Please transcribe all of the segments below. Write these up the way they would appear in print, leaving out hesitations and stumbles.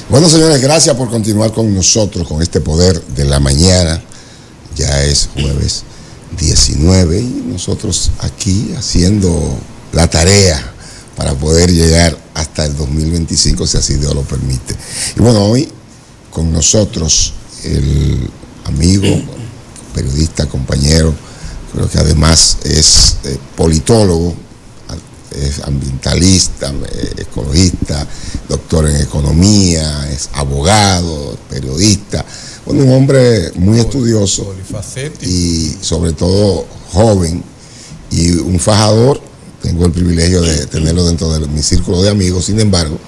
Bueno, señores, gracias por continuar con nosotros con este poder de la mañana. Ya es jueves 19 y nosotros aquí haciendo la tarea para poder llegar hasta el 2025, si así Dios lo permite. Y bueno, hoy con nosotros el amigo, periodista, compañero, creo que además es politólogo, es ambientalista, ecologista, doctor en economía, es abogado, periodista, bueno, un hombre muy estudioso y sobre todo joven y un fajador. Tengo el privilegio de tenerlo dentro de mi círculo de amigos. Sin embargo,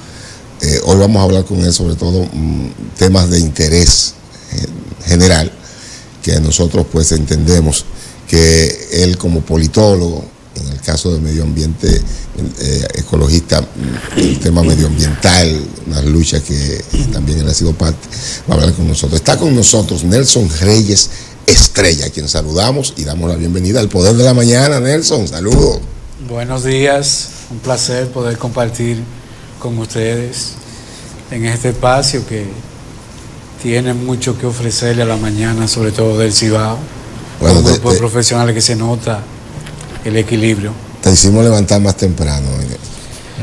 hoy vamos a hablar con él sobre todo temas de interés general, que nosotros pues entendemos que él como politólogo, en el caso del medio ambiente, ecologista, el tema medioambiental, una lucha que también él ha sido parte, va a hablar con nosotros. Está con nosotros Nelson Reyes Estrella, a quien saludamos y damos la bienvenida al Poder de la Mañana. Nelson, saludos. Buenos días, un placer poder compartir con ustedes en este espacio que tiene mucho que ofrecerle a la mañana, sobre todo del Cibao. Bueno, un grupo de profesionales que se nota el equilibrio. Te hicimos levantar más temprano.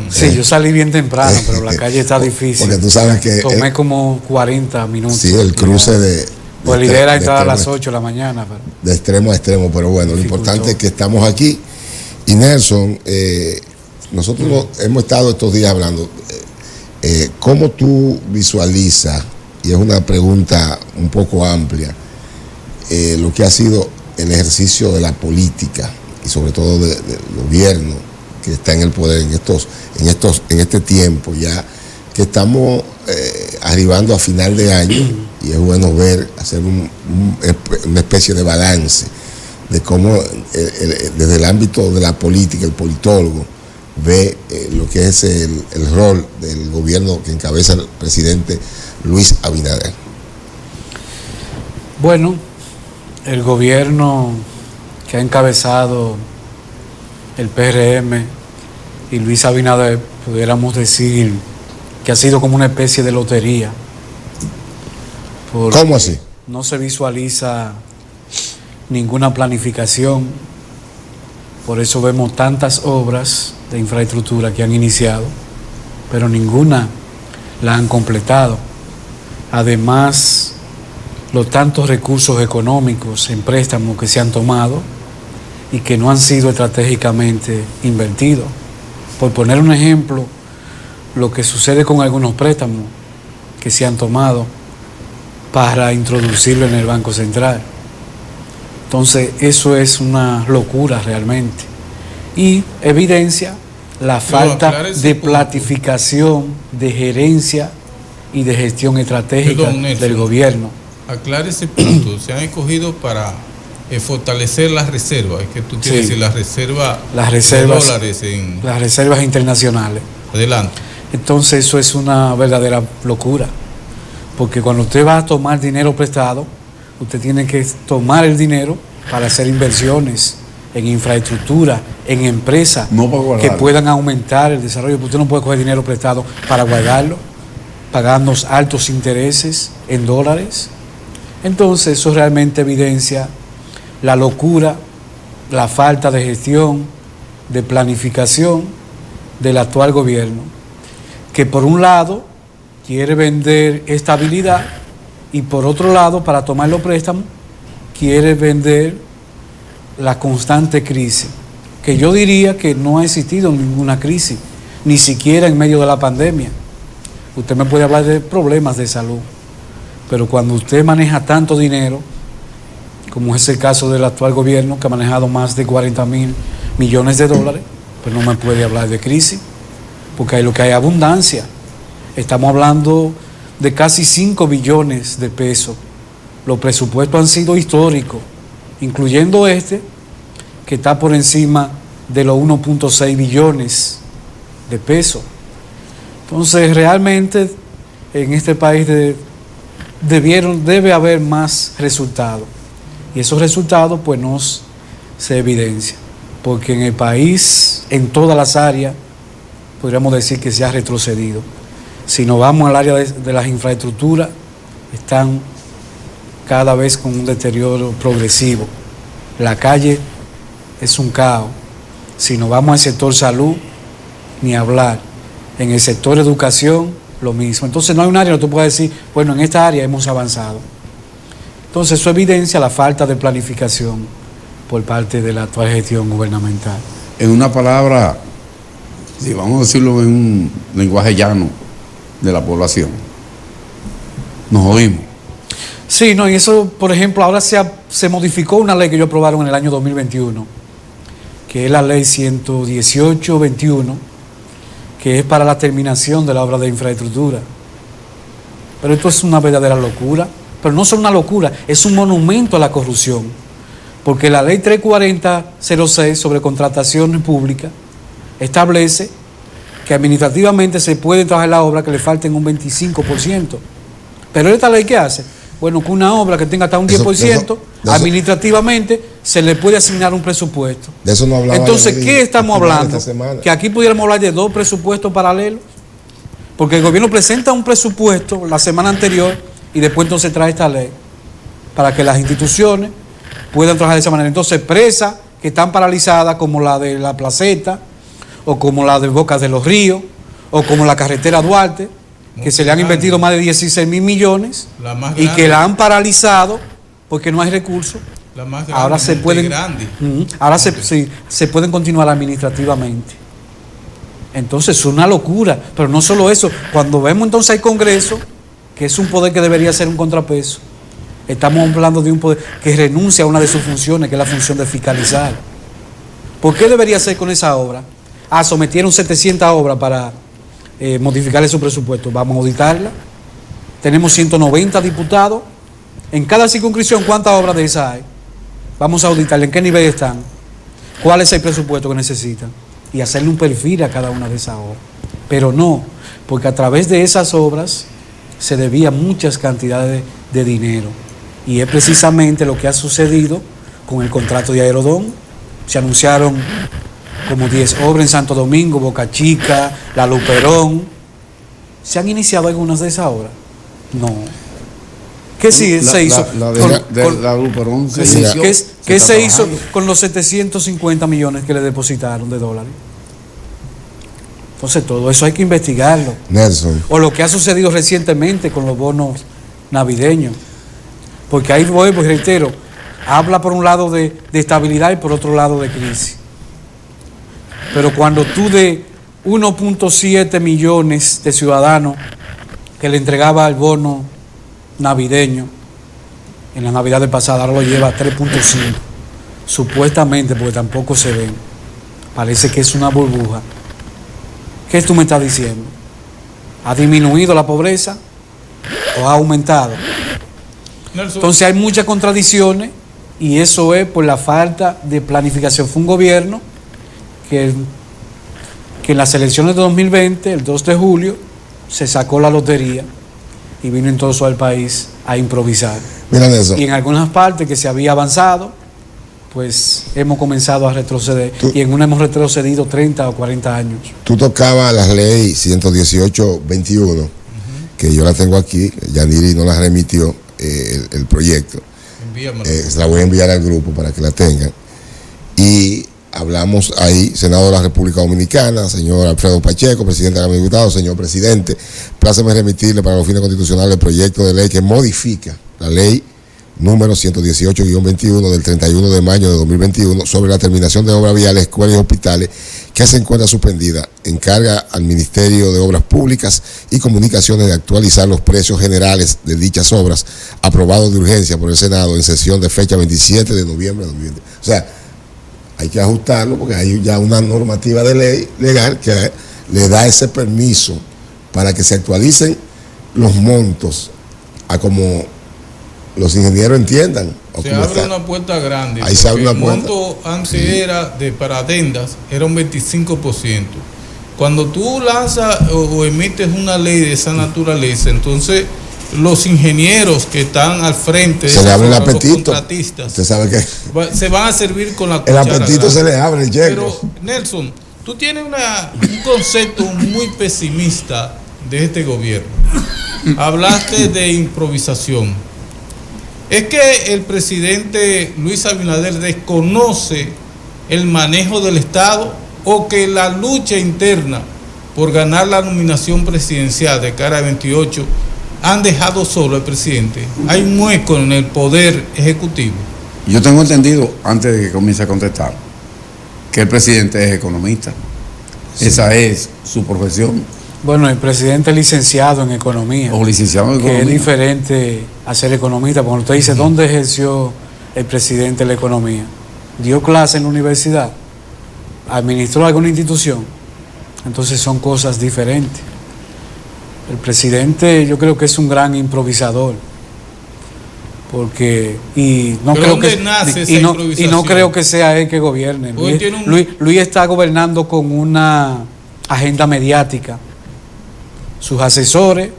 Sí, yo salí bien temprano, pero la calle está difícil. Porque tú sabes que tomé como 40 minutos. Sí, el cruce pues la idea era estar a las 8 de la mañana. Pero de extremo a extremo, pero bueno, lo importante es que estamos aquí. Y Nelson, nosotros hemos estado estos días hablando, ¿cómo tú visualizas, y es una pregunta un poco amplia, lo que ha sido el ejercicio de la política y sobre todo del gobierno que está en el poder en este tiempo ya que estamos arribando a final de año, y es bueno hacer una especie de balance de cómo desde el ámbito de la política el politólogo ve lo que es el rol del gobierno que encabeza el presidente Luis Abinader. Bueno, el gobierno que ha encabezado el PRM y Luis Abinader, pudiéramos decir que ha sido como una especie de lotería. ¿Cómo así? No se visualiza ninguna planificación, por eso vemos tantas obras de infraestructura que han iniciado, pero ninguna la han completado. Además, los tantos recursos económicos en préstamos que se han tomado y que no han sido estratégicamente invertidos. Por poner un ejemplo, lo que sucede con algunos préstamos que se han tomado para introducirlo en el Banco Central. Entonces, eso es una locura realmente. Y evidencia la falta de planificación, de gerencia y de gestión estratégica del gobierno. Aclare ese punto. Se han escogido para fortalecer las reservas. Es que tú quieres decir las reservas de dólares las reservas internacionales. Adelante. Entonces, eso es una verdadera locura. Porque cuando usted va a tomar dinero prestado, usted tiene que tomar el dinero para hacer inversiones en infraestructura, en empresas que puedan aumentar el desarrollo. Usted no puede coger dinero prestado para guardarlo, pagando altos intereses en dólares. Entonces, eso realmente evidencia la locura, la falta de gestión, de planificación del actual gobierno, que por un lado quiere vender estabilidad y por otro lado, para tomar los préstamos, quiere vender la constante crisis, que yo diría que no ha existido ninguna crisis, ni siquiera en medio de la pandemia. Usted me puede hablar de problemas de salud, pero cuando usted maneja tanto dinero, como es el caso del actual gobierno, que ha manejado más de 40.000 millones de dólares, pues no me puede hablar de crisis, porque hay lo que hay abundancia. Estamos hablando de casi 5 billones de pesos. Los presupuestos han sido históricos, incluyendo que está por encima de los 1.6 billones de pesos. Entonces, realmente en este país debe haber más resultados. Y esos resultados pues no se evidencian, porque en el país, en todas las áreas, podríamos decir que se ha retrocedido. Si nos vamos al área de las infraestructuras, están cada vez con un deterioro progresivo. La calle es un caos. Si nos vamos al sector salud, ni hablar. En el sector educación, lo mismo. Entonces no hay un área donde tú puedas decir, bueno, en esta área hemos avanzado. Entonces eso evidencia la falta de planificación por parte de la actual gestión gubernamental. En una palabra, si vamos a decirlo en un lenguaje llano de la población, nos oímos. Sí, no, y eso, por ejemplo, ahora se modificó una ley que ellos aprobaron en el año 2021, que es la ley 118-21, que es para la terminación de la obra de infraestructura. Pero esto es una verdadera locura, pero no solo una locura, es un monumento a la corrupción, porque la ley 340-06 sobre contratación pública establece que administrativamente se puede trabajar la obra que le falten un 25%. Pero esta ley, ¿qué hace? Bueno, que una obra que tenga hasta un 10%, administrativamente se le puede asignar un presupuesto. De eso no hablaba. Entonces, ¿qué estamos hablando? Que aquí pudiéramos hablar de 2 presupuestos paralelos, porque el gobierno presenta un presupuesto la semana anterior y después entonces trae esta ley para que las instituciones puedan trabajar de esa manera. Entonces, presas que están paralizadas, como la de La Placeta, o como la de Bocas de los Ríos, o como la carretera Duarte, que se le han invertido más de 16,000 millones y que la han paralizado porque no hay recursos. La más grande, ahora se pueden continuar administrativamente. Entonces es una locura, pero no solo eso. Cuando vemos entonces hay Congreso, que es un poder que debería ser un contrapeso, estamos hablando de un poder que renuncia a una de sus funciones, que es la función de fiscalizar. ¿Por qué debería ser con esa obra? Sometieron 700 obras para modificarle su presupuesto. Vamos a auditarla. Tenemos 190 diputados. En cada circunscripción, ¿cuántas obras de esas hay? Vamos a auditarla. ¿En qué nivel están? ¿Cuál es el presupuesto que necesitan? Y hacerle un perfil a cada una de esas obras. Pero no, porque a través de esas obras se debía muchas cantidades de dinero. Y es precisamente lo que ha sucedido con el contrato de Aerodón. Se anunciaron como 10 obras en Santo Domingo, Boca Chica, La Luperón. ¿Se han iniciado algunas de esas obras? No. ¿Qué sí se hizo? La Luperón ¿Qué se hizo con los 750 millones que le depositaron de dólares? Entonces todo eso hay que investigarlo. Nelson. O lo que ha sucedido recientemente con los bonos navideños. Porque ahí vuelvo y reitero, habla por un lado de estabilidad y por otro lado de crisis. Pero cuando tú de 1.7 millones de ciudadanos que le entregaba el bono navideño en la Navidad pasada, ahora lo lleva a 3.5, supuestamente, porque tampoco se ven, parece que es una burbuja. ¿Qué tú me estás diciendo? ¿Ha disminuido la pobreza o ha aumentado? Entonces hay muchas contradicciones y eso es por la falta de planificación. Fue un gobierno que en las elecciones de 2020, el 2 de julio, se sacó la lotería y vino entonces al país a improvisar. Mira eso. Y en algunas partes que se había avanzado, pues hemos comenzado a retroceder. Y en una hemos retrocedido 30 o 40 años. Tú tocabas la ley 118-21, que yo la tengo aquí, Yaniri no la remitió, el proyecto. Se la voy a enviar al grupo para que la tengan. Y hablamos ahí, Senado de la República Dominicana, señor Alfredo Pacheco, presidente de la Cámara de Diputados. Señor presidente, pláceme remitirle para los fines constitucionales el proyecto de ley que modifica la ley número 118-21 del 31 de mayo de 2021 sobre la terminación de obras viales, escuelas y hospitales que se encuentra suspendida. Encarga al Ministerio de Obras Públicas y Comunicaciones de actualizar los precios generales de dichas obras, aprobados de urgencia por el Senado en sesión de fecha 27 de noviembre de 2020. O sea, hay que ajustarlo porque hay ya una normativa de ley legal que le da ese permiso para que se actualicen los montos a como los ingenieros entiendan. Se abre una puerta grande. Ahí se abre una puerta. El monto antes era para adendas, era un 25%. Cuando tú lanzas o emites una ley de esa naturaleza, entonces los ingenieros que están al frente, se le abre el apetito. Los contratistas, usted sabe que se van a servir con la el cuchara apetito grande. Se le abre el Pero Nelson, tú tienes un concepto muy pesimista de este gobierno. Hablaste de improvisación. ¿Es que el presidente Luis Abinader desconoce el manejo del Estado o que la lucha interna por ganar la nominación presidencial de cara a 28 han dejado solo al presidente? Hay un hueco en el poder ejecutivo. Yo tengo entendido, antes de que comience a contestar, que el presidente es economista. Sí. Esa es su profesión. Bueno, el presidente es licenciado en economía. O licenciado en economía. Que es diferente a ser economista. Cuando usted dice, ¿dónde ejerció el presidente la economía? ¿Dio clase en la universidad? ¿Administró alguna institución? Entonces son cosas diferentes. El presidente yo creo que es un gran improvisador. Porque, y no creo que nace esa y no creo que sea él que gobierne. Luis está gobernando con una agenda mediática. Sus asesores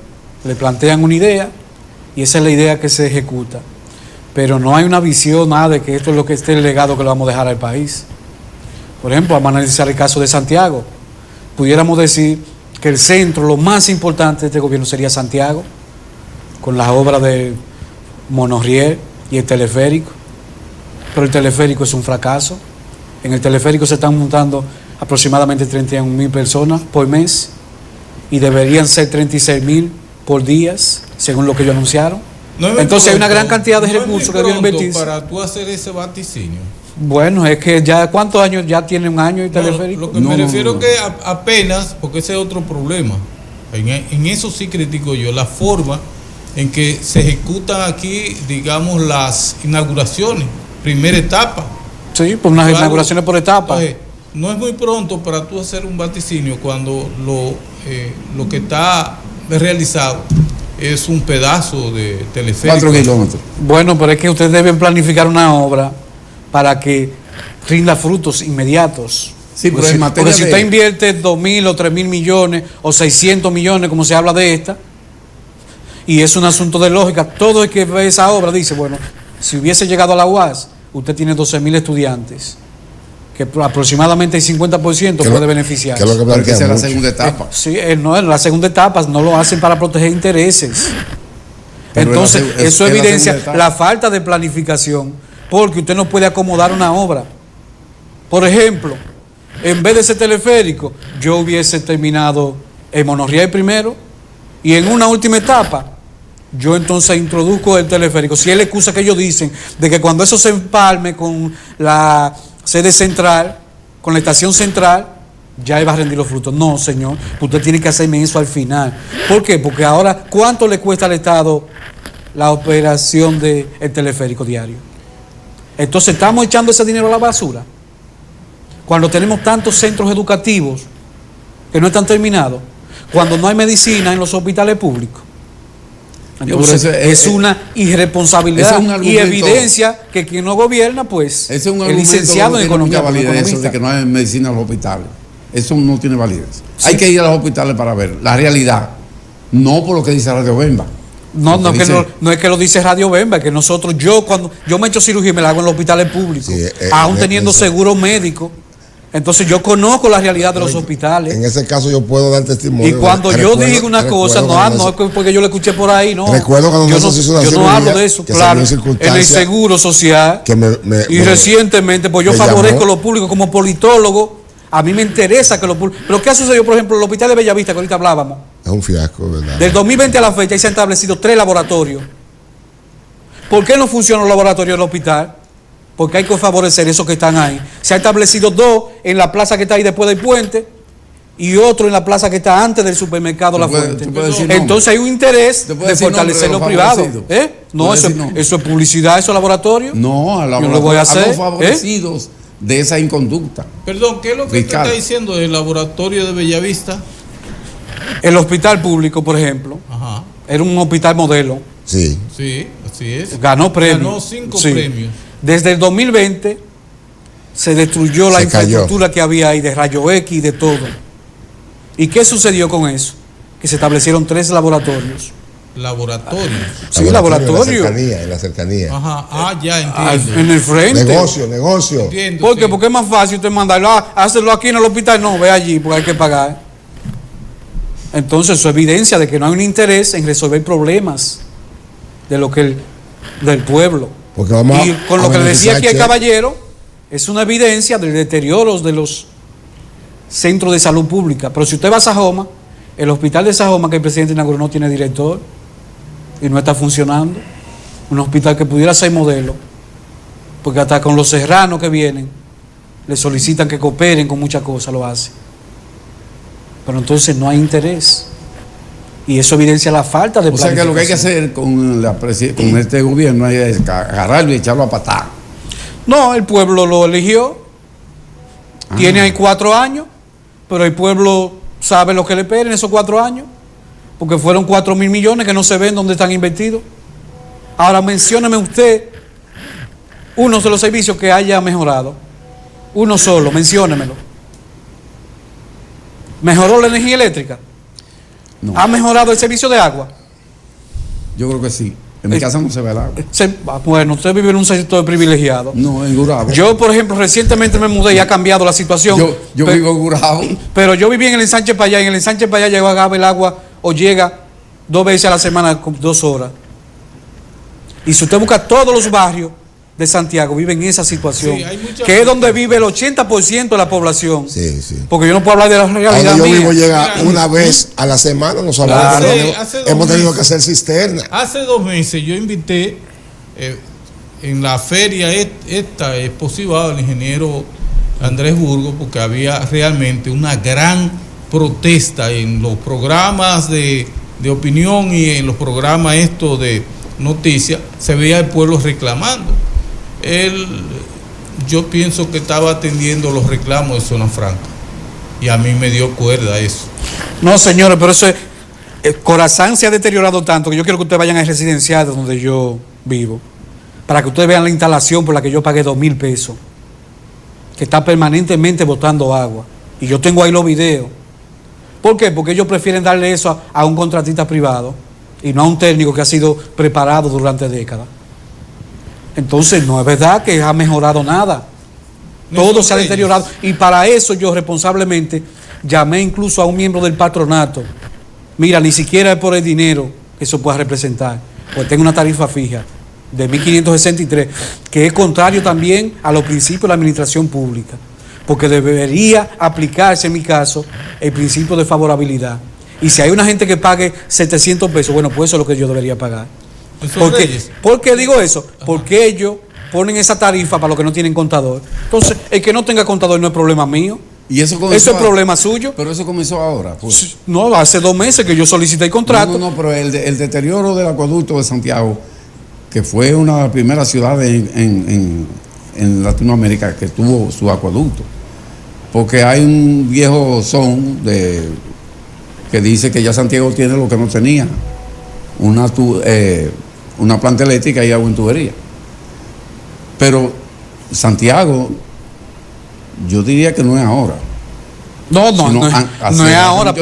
le plantean una idea y esa es la idea que se ejecuta. Pero no hay una visión, nada de que esto es lo que esté el legado que le vamos a dejar al país. Por ejemplo, vamos a analizar el caso de Santiago. Pudiéramos decir que el centro, lo más importante de este gobierno sería Santiago, con las obras de monorriel y el teleférico. Pero el teleférico es un fracaso. En el teleférico se están montando aproximadamente 31,000 personas por mes y deberían ser 36,000 por día, según lo que ellos anunciaron. Entonces hay una gran cantidad de recursos que deben invertirse. Para tú hacer ese vaticinio. Bueno, es que ya, ¿cuántos años? Ya tiene un año el teleférico. Lo que me refiero que apenas, porque ese es otro problema. En eso sí critico yo, la forma en que se ejecutan aquí, digamos, las inauguraciones, primera etapa. Sí, pues unas inauguraciones por etapa. Entonces, no es muy pronto para tú hacer un vaticinio cuando lo que está realizado es un pedazo de teleférico. 4 kilómetros. Bueno, pero es que ustedes deben planificar una obra para que rinda frutos inmediatos. Sí, pero en materia porque si usted invierte 2,000 o 3,000 millones o 600 millones, como se habla de esta, y es un asunto de lógica, todo el que ve esa obra dice, bueno, si hubiese llegado a la UAS, usted tiene 12,000 estudiantes, que aproximadamente el 50% puede beneficiar. ¿Qué es lo que plantea? Esa es la segunda etapa. Sí, no, en la segunda etapa no lo hacen para proteger intereses. Pero entonces, eso evidencia la falta de planificación, porque usted no puede acomodar una obra. Por ejemplo, en vez de ese teleférico, yo hubiese terminado el monorriel primero y en una última etapa, yo entonces introduzco el teleférico. Si es la excusa que ellos dicen de que cuando eso se empalme con la sede central, con la estación central, ya va a rendir los frutos. No, señor, usted tiene que hacerme eso al final. ¿Por qué? Porque ahora, ¿cuánto le cuesta al Estado la operación del teleférico diario? Entonces, ¿estamos echando ese dinero a la basura? Cuando tenemos tantos centros educativos que no están terminados, cuando no hay medicina en los hospitales públicos. Entonces, es una irresponsabilidad y evidencia que quien no gobierna, pues, es licenciado en economía. Eso de que no hay medicina en los hospitales. Eso no tiene validez. Sí. Hay que ir a los hospitales para ver la realidad, no por lo que dice Radio Bemba. No es que lo dice Radio Bemba, es que nosotros, cuando yo me he hecho cirugía y me la hago en los hospitales públicos, sí, aún teniendo seguro médico. Entonces yo conozco la realidad de los hospitales. En ese caso yo puedo dar testimonio. Y cuando yo digo una cosa, no es porque yo lo escuché por ahí, no. Recuerdo cuando yo no hablo de eso, claro. En el seguro social. Y recientemente, pues yo favorezco lo público como politólogo. A mí me interesa que lo público. Pero ¿qué ha sucedido, por ejemplo, en el hospital de Bellavista, que ahorita hablábamos? Es un fiasco, ¿verdad? Del 2020 a la fecha, ahí se han establecido 3 laboratorios. ¿Por qué no funcionan los laboratorios del hospital? Porque hay que favorecer esos que están ahí. Se han establecido 2 en la plaza que está ahí después del puente y otro en la plaza que está antes del supermercado La Fuente. Entonces hay un interés de fortalecer lo privado. No, eso es publicidad, esos laboratorios. No, a los favorecidos de esa inconducta. Perdón, ¿qué es lo que usted está diciendo del laboratorio de Bellavista? El hospital público, por ejemplo, era un hospital modelo. Sí. Sí, así es. Ganó premios. Ganó 5 premios. Desde el 2020 se destruyó la infraestructura que había ahí de rayo X y de todo. ¿Y qué sucedió con eso? Que se establecieron 3 laboratorios. ¿Laboratorios? Sí, laboratorios. En la cercanía. Ajá, ya entiendo. En el frente. Negocio. Entiendo, ¿Por qué? Porque es más fácil usted mandarlo, hacerlo aquí en el hospital. No, ve allí, porque hay que pagar. Entonces eso es evidencia de que no hay un interés en resolver problemas de lo que del pueblo. Porque vamos y con lo que le decía aquí al caballero, es una evidencia del deterioro de los centros de salud pública. Pero si usted va a Sajoma, el hospital de Sajoma que el presidente inauguró no tiene director y no está funcionando. Un hospital que pudiera ser modelo, porque hasta con los serranos que vienen le solicitan que cooperen con muchas cosas, lo hace. Pero entonces no hay interés. Y eso evidencia la falta de planificación. O sea que lo que hay que hacer con este gobierno es agarrarlo y echarlo a patar. No, el pueblo lo eligió. Tiene ahí 4 años, pero el pueblo sabe lo que le espera en esos 4 años, porque fueron 4.000 millones que no se ven dónde están invertidos. Ahora mencióneme usted uno de los servicios que haya mejorado. Uno solo, menciónemelo. ¿Mejoró la energía eléctrica? No. ¿Ha mejorado el servicio de agua? Yo creo que sí. En mi casa no se ve el agua. Bueno, usted vive en un sector privilegiado. No, en Gurabo. Yo, por ejemplo, recientemente me mudé y ha cambiado la situación. Yo vivo en Gurabo. Pero yo viví en el ensanche para allá. Y en el ensanche para allá llegaba el agua o llega 2 veces a la semana con 2 horas. Y si usted busca todos los barrios de Santiago, viven en esa situación, sí, que es donde vive el 80% de la población. Sí, sí. Porque yo no puedo hablar de la realidad. Donde yo vivo llega una vez a la semana, nos hablamos. Claro. Hemos tenido que hacer cisterna. Hace 2 meses yo invité en la feria esta expositiva al ingeniero Andrés Burgos, porque había realmente una gran protesta en los programas de opinión y en los programas estos de noticias, se veía el pueblo reclamando. Yo pienso que estaba atendiendo los reclamos de Zona Franca y a mí me dio cuerda eso. No, señores, pero eso es, Corazán se ha deteriorado tanto que yo quiero que ustedes vayan al residencial donde yo vivo, para que ustedes vean la instalación por la que yo pagué 2.000 pesos, que está permanentemente botando agua, y yo tengo ahí los videos. ¿Por qué? Porque ellos prefieren darle eso a un contratista privado y no a un técnico que ha sido preparado durante décadas. Entonces no es verdad que ha mejorado nada. Todo se ha deteriorado. Y para eso yo responsablemente llamé incluso a un miembro del patronato. Mira, ni siquiera es por el dinero que eso pueda representar, pues tengo una tarifa fija de 1.563, que es contrario también a los principios de la administración pública, porque debería aplicarse en mi caso el principio de favorabilidad. Y si hay una gente que pague 700 pesos, bueno, pues eso es lo que yo debería pagar. ¿Por qué digo eso? Porque ellos ponen esa tarifa para los que no tienen contador. Entonces, el que no tenga contador no es problema mío. ¿Y eso es problema suyo? Pero eso comenzó ahora. Pues. No, hace 2 meses que yo solicité el contrato. No, pero el deterioro del acueducto de Santiago, que fue una de las primeras ciudades en Latinoamérica que tuvo su acueducto. Porque hay un viejo son que dice que ya Santiago tiene lo que no tenía. Una planta eléctrica y agua en tubería. Pero Santiago, yo diría que no es ahora. No es ahora,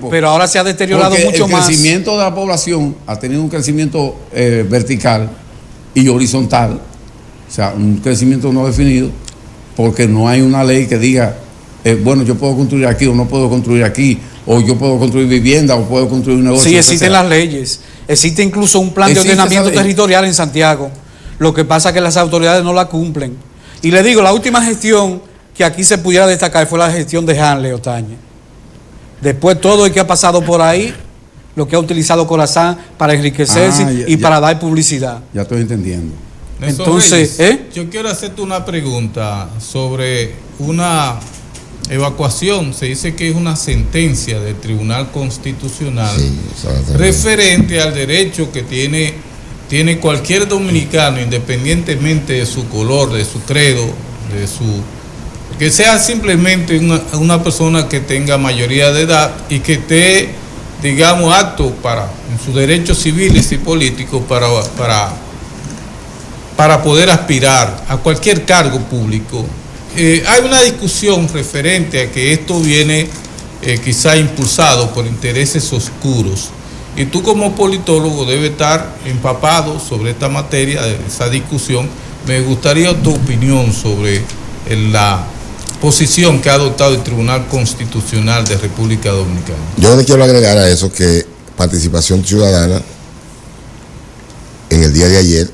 pero ahora se ha deteriorado mucho más. El crecimiento de la población ha tenido un crecimiento vertical y horizontal, o sea, un crecimiento no definido, porque no hay una ley que diga, bueno, yo puedo construir aquí o no puedo construir aquí, o yo puedo construir vivienda o puedo construir un negocio. Sí, existen las leyes. Existe incluso un plan de ordenamiento territorial en Santiago. Lo que pasa es que las autoridades no la cumplen. Y le digo, la última gestión que aquí se pudiera destacar fue la gestión de Hanley Otaña. Después todo el que ha pasado por ahí, lo que ha utilizado Corazán para enriquecerse para dar publicidad. Ya estoy entendiendo. Entonces, yo quiero hacerte una pregunta sobre una evacuación. Se dice que es una sentencia del Tribunal Constitucional referente al derecho que tiene cualquier dominicano, independientemente de su color, de su credo, que sea simplemente una persona que tenga mayoría de edad y que esté, digamos, apto en sus derechos civiles y políticos para poder aspirar a cualquier cargo público. Hay una discusión referente a que esto viene quizá impulsado por intereses oscuros, y tú como politólogo debes estar empapado sobre esta materia, de esa discusión. Me gustaría tu opinión sobre posición que ha adoptado el Tribunal Constitucional de República Dominicana. Yo le quiero agregar a eso que Participación Ciudadana en el día de ayer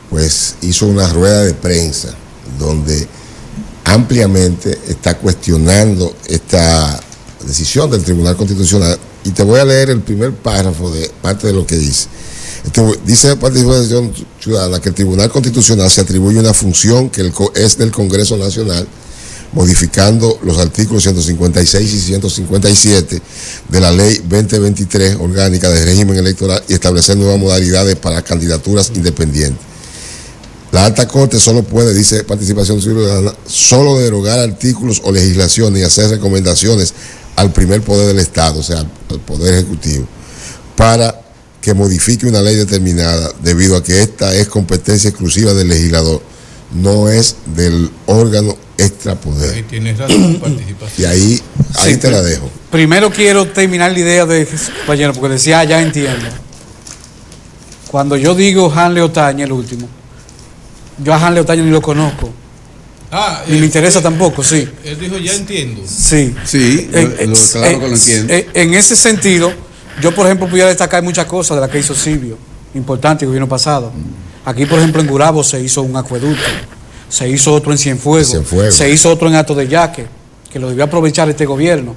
pues hizo una rueda de prensa donde ampliamente está cuestionando esta decisión del Tribunal Constitucional, y te voy a leer el primer párrafo de parte de lo que dice. Dice Participación Ciudadana que el Tribunal Constitucional se atribuye una función que es del Congreso Nacional, modificando los artículos 156 y 157 de la Ley 2023 orgánica de régimen electoral y establecer nuevas modalidades para candidaturas independientes. La Alta Corte solo puede, dice Participación Ciudadana, solo derogar artículos o legislaciones y hacer recomendaciones al primer poder del Estado, o sea, al Poder Ejecutivo, para que modifique una ley determinada, debido a que esta es competencia exclusiva del legislador, no es del órgano extrapoder. Ahí tienes razón, Participación. Y ahí Sí, te la dejo. Primero quiero terminar la idea de compañero, porque decía, ya entiendo. Cuando yo digo Hanley Otaña, el último, yo a Hanley Otaña ni lo conozco. Ni me interesa tampoco, sí. Él dijo, ya entiendo. Sí. Sí, claro que lo entiendo. En ese sentido, yo por ejemplo pudiera destacar muchas cosas de las que hizo Silvio, importante el gobierno pasado. Aquí por ejemplo en Gurabo se hizo un acueducto, se hizo otro en Cienfuegos, se hizo otro en Hato de Yaque, que lo debió aprovechar este gobierno.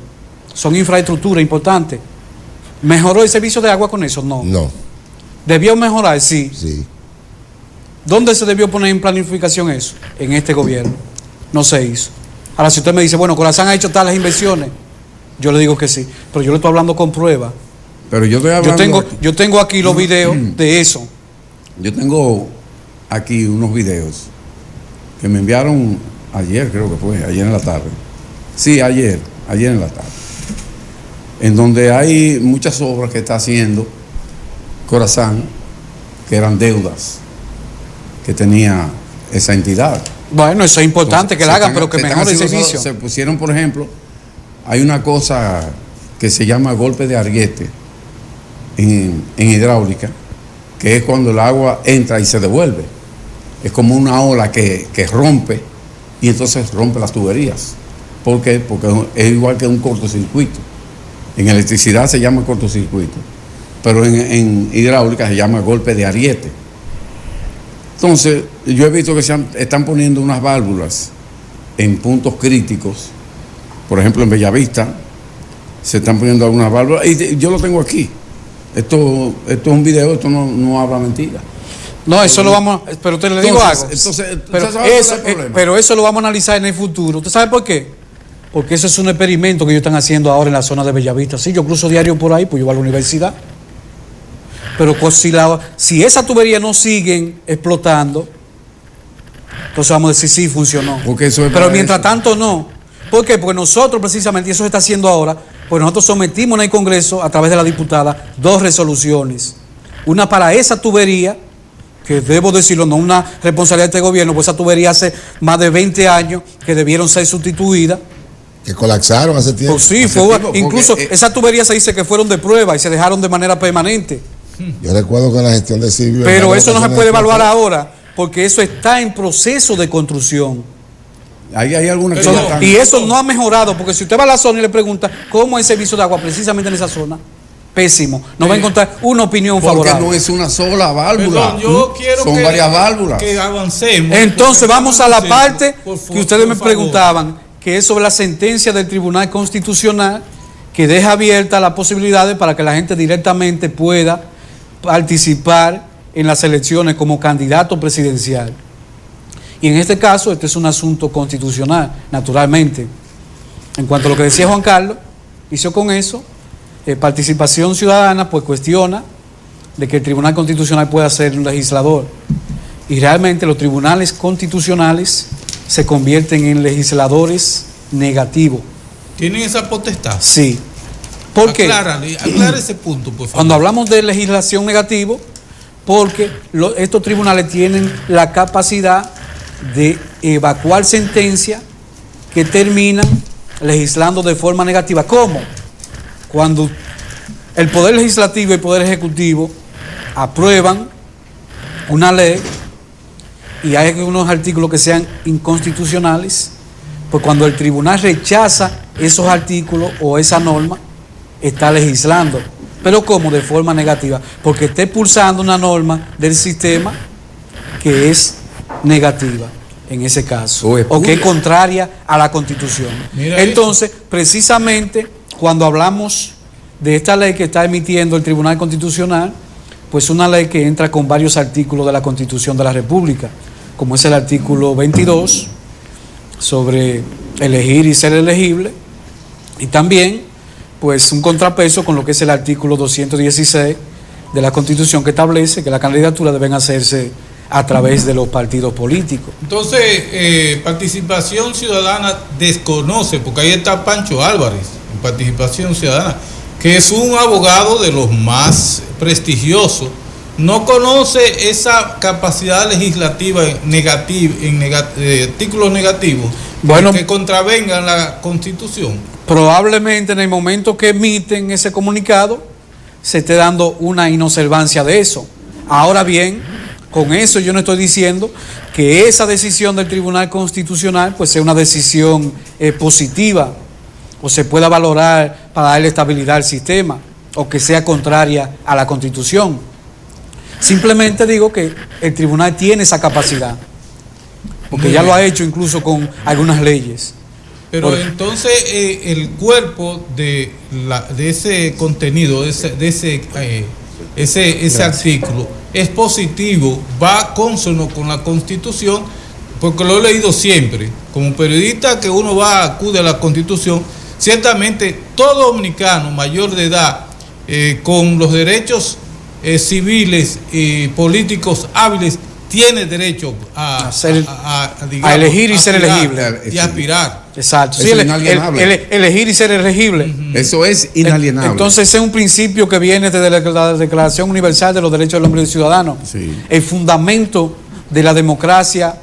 Son infraestructuras importantes. ¿Mejoró el servicio de agua con eso? No. No. ¿Debió mejorar? Sí. Sí. ¿Dónde se debió poner en planificación eso? En este gobierno. No se hizo. Ahora, si usted me dice, bueno, Corazán ha hecho tales inversiones, yo le digo que sí, pero yo le estoy hablando con pruebas. Pero yo estoy hablando... Yo tengo aquí los videos de eso. Yo tengo aquí unos videos que me enviaron ayer, creo que fue, ayer en la tarde. Sí, ayer en la tarde. En donde hay muchas obras que está haciendo Corazán, que eran deudas que tenía esa entidad. Bueno, eso es importante. Entonces, que la hagan, pero que mejore el servicio. Se pusieron, por ejemplo, hay una cosa que se llama golpe de arguete en hidráulica, que es cuando el agua entra y se devuelve. Es como una ola que rompe y entonces rompe las tuberías. ¿Por qué? Porque es igual que un cortocircuito. En electricidad se llama cortocircuito, pero en hidráulica se llama golpe de ariete. Entonces, yo he visto que están poniendo unas válvulas en puntos críticos. Por ejemplo, en Bellavista se están poniendo algunas válvulas. Y yo lo tengo aquí. Esto es un video, esto no habla mentira. No, eso lo vamos a... Pero te le digo algo. Pero eso lo vamos a analizar en el futuro. ¿Usted sabe por qué? Porque eso es un experimento que ellos están haciendo ahora en la zona de Bellavista. Sí, yo cruzo diario por ahí, pues yo voy a la universidad. Pero si esa tubería no siguen explotando, entonces vamos a decir sí, funcionó. Pero mientras tanto no. ¿Por qué? Porque nosotros precisamente, y eso se está haciendo ahora, pues nosotros sometimos en el Congreso, a través de la diputada, 2 resoluciones. Una para esa tubería, que debo decirlo, no una responsabilidad de este gobierno, pues esa tubería hace más de 20 años que debieron ser sustituidas. Que colapsaron hace tiempo. Pues sí, incluso esas tuberías se dice que fueron de prueba y se dejaron de manera permanente. Yo recuerdo con la gestión de Silvio. Pero eso no se puede evaluar ahora, porque eso está en proceso de construcción. Hay alguna y eso no ha mejorado, porque si usted va a la zona y le pregunta cómo es el servicio de agua precisamente en esa zona, pésimo. No va a encontrar una opinión favorable. Porque no es una sola válvula. Perdón, yo quiero son varias válvulas. Que avancemos. Entonces vamos a la parte que ustedes me preguntaban, que es sobre la sentencia del Tribunal Constitucional, que deja abierta las posibilidades para que la gente directamente pueda participar en las elecciones como candidato presidencial. Y en este caso, este es un asunto constitucional, naturalmente. En cuanto a lo que decía Juan Carlos, hizo con eso, Participación Ciudadana, pues cuestiona de que el Tribunal Constitucional pueda ser un legislador. Y realmente los tribunales constitucionales se convierten en legisladores negativos. ¿Tienen esa potestad? Sí. ¿Por qué? Aclara ese punto, por favor. Cuando hablamos de legislación negativo, porque estos tribunales tienen la capacidad de evacuar sentencias que terminan legislando de forma negativa. ¿Cómo? Cuando el Poder Legislativo y el Poder Ejecutivo aprueban una ley y hay unos artículos que sean inconstitucionales, pues cuando el tribunal rechaza esos artículos o esa norma, está legislando. Pero ¿cómo? De forma negativa, porque está expulsando una norma del sistema que es negativa en ese caso, o que es contraria a la Constitución. Mira entonces, precisamente, cuando hablamos de esta ley que está emitiendo el Tribunal Constitucional, pues una ley que entra con varios artículos de la Constitución de la República, como es el artículo 22, sobre elegir y ser elegible, y también, pues, un contrapeso con lo que es el artículo 216 de la Constitución, que establece que las candidaturas deben hacerse a través de los partidos políticos. Entonces, Participación Ciudadana desconoce, porque ahí está Pancho Álvarez, en Participación Ciudadana, que es un abogado de los más prestigiosos, no conoce esa capacidad legislativa artículos negativos, bueno, que contravengan la Constitución. Probablemente en el momento que emiten ese comunicado se esté dando una inobservancia de eso. Ahora bien, con eso yo no estoy diciendo que esa decisión del Tribunal Constitucional pues sea una decisión positiva o se pueda valorar para darle estabilidad al sistema o que sea contraria a la Constitución. Simplemente digo que el tribunal tiene esa capacidad, porque ya lo ha hecho incluso con algunas leyes. Pero entonces el cuerpo de ese contenido, ese artículo es positivo, va cónsono con la Constitución, porque lo he leído siempre. Como periodista que uno acude a la Constitución, ciertamente todo dominicano mayor de edad con los derechos civiles y políticos hábiles tiene derecho a elegir y ser elegible y aspirar. Exacto. Sí, elegir y ser elegible. Eso es inalienable. Entonces ese es un principio que viene desde la Declaración Universal de los Derechos del Hombre y del Ciudadano. Sí. El fundamento de la democracia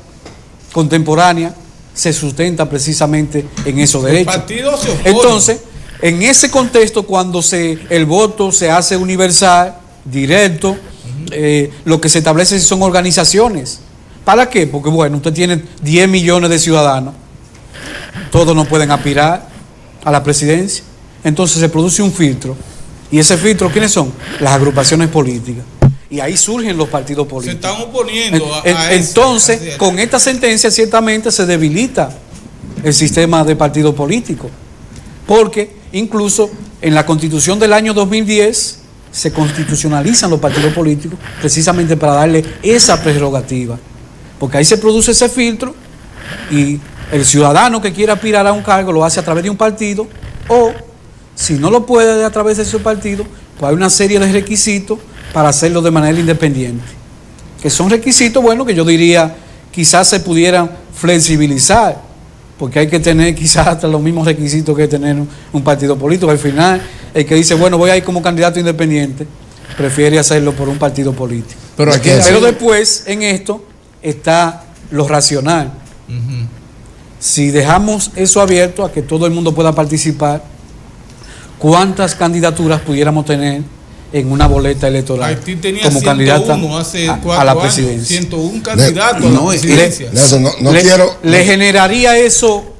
contemporánea se sustenta precisamente en esos derechos. Entonces, en ese contexto, cuando el voto se hace universal, directo, lo que se establece son organizaciones. ¿Para qué? Porque bueno, usted tiene 10 millones de ciudadanos, todos no pueden aspirar a la presidencia, entonces se produce un filtro, y ese filtro, ¿quiénes son? Las agrupaciones políticas, y ahí surgen los partidos políticos. Se están oponiendo entonces, con esta sentencia ciertamente se debilita el sistema de partido político, porque incluso en la Constitución del año 2010 se constitucionalizan los partidos políticos precisamente para darle esa prerrogativa, porque ahí se produce ese filtro y el ciudadano que quiera aspirar a un cargo lo hace a través de un partido, o si no lo puede a través de su partido, pues hay una serie de requisitos para hacerlo de manera independiente, que son requisitos, bueno, que yo diría quizás se pudieran flexibilizar, porque hay que tener quizás hasta los mismos requisitos que tener un partido político. Al final, el que dice, bueno, voy a ir como candidato independiente, prefiere hacerlo por un partido político. Pero después, en esto, está lo racional. Si dejamos eso abierto a que todo el mundo pueda participar, ¿cuántas candidaturas pudiéramos tener en una boleta electoral? Haití tenía como 101 candidata hace a la presidencia. 101 candidatos a la presidencia. ¿Le generaría eso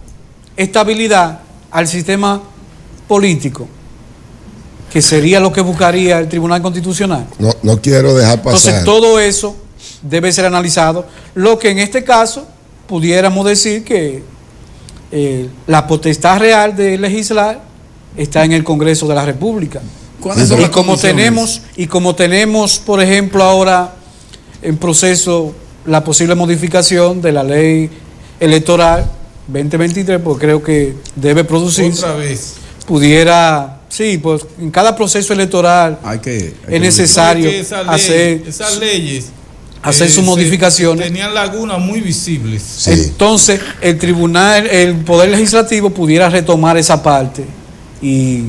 estabilidad al sistema político? Que sería lo que buscaría el Tribunal Constitucional. No quiero dejar pasar. Entonces todo eso debe ser analizado. Lo que en este caso pudiéramos decir que la potestad real de legislar está en el Congreso de la República. Y como tenemos, por ejemplo, ahora en proceso la posible modificación de la ley electoral 2023, porque creo que debe producirse. Otra vez. Pudiera, sí, pues en cada proceso electoral es necesario esas leyes hacer sus modificaciones. Tenían lagunas muy visibles. Sí. Entonces, el tribunal, el Poder Legislativo pudiera retomar esa parte y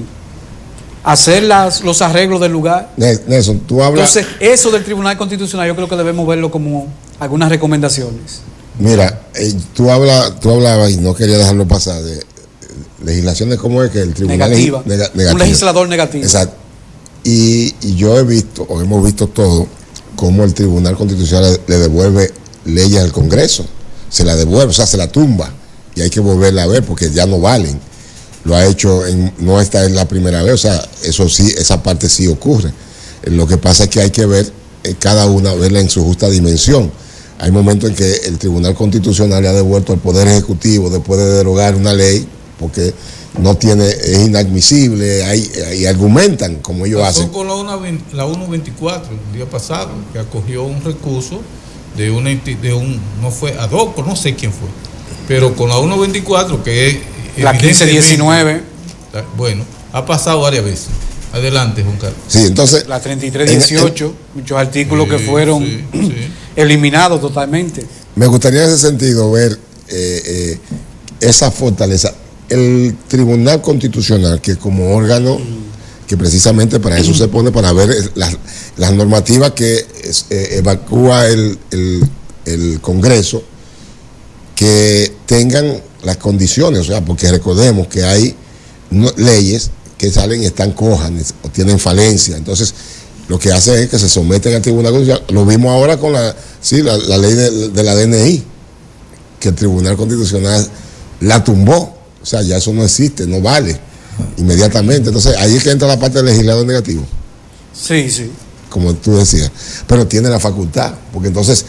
hacer los arreglos del lugar. Nelson, tú hablas. Entonces, eso del Tribunal Constitucional yo creo que debemos verlo como algunas recomendaciones. Mira, tú hablabas y no quería dejarlo pasar de legislaciones como es que el tribunal negativa. Un legislador negativo. Exacto. Y yo hemos visto todo, cómo el Tribunal Constitucional le devuelve leyes al Congreso, se la devuelve, o sea, se la tumba y hay que volverla a ver porque ya no valen. Lo ha hecho, no esta es la primera vez, o sea, eso sí, esa parte sí ocurre. Lo que pasa es que hay que ver cada una, verla en su justa dimensión. Hay momentos en que el Tribunal Constitucional le ha devuelto al Poder Ejecutivo después de derogar una ley, porque no tiene, es inadmisible, y argumentan como ellos hacen. Con la 124 el día pasado, que acogió un recurso de no fue Adoco, no sé quién fue, pero con la 124 que es la 1519. Bueno, ha pasado varias veces. Adelante, Juan Carlos. Sí, entonces. La 3318, muchos artículos que fueron eliminados totalmente. Me gustaría en ese sentido ver esa fortaleza. El Tribunal Constitucional, que como órgano, que precisamente para eso se pone, para ver las normativas que evacúa el Congreso, que tengan las condiciones, o sea, porque recordemos que hay leyes que salen y están cojas o tienen falencia. Entonces, lo que hace es que se someten al Tribunal Constitucional. Lo vimos ahora con la ley de la DNI, que el Tribunal Constitucional la tumbó. O sea, ya eso no existe, no vale inmediatamente. Entonces, ahí es que entra la parte del legislador negativo. Sí, sí. Como tú decías. Pero tiene la facultad, porque entonces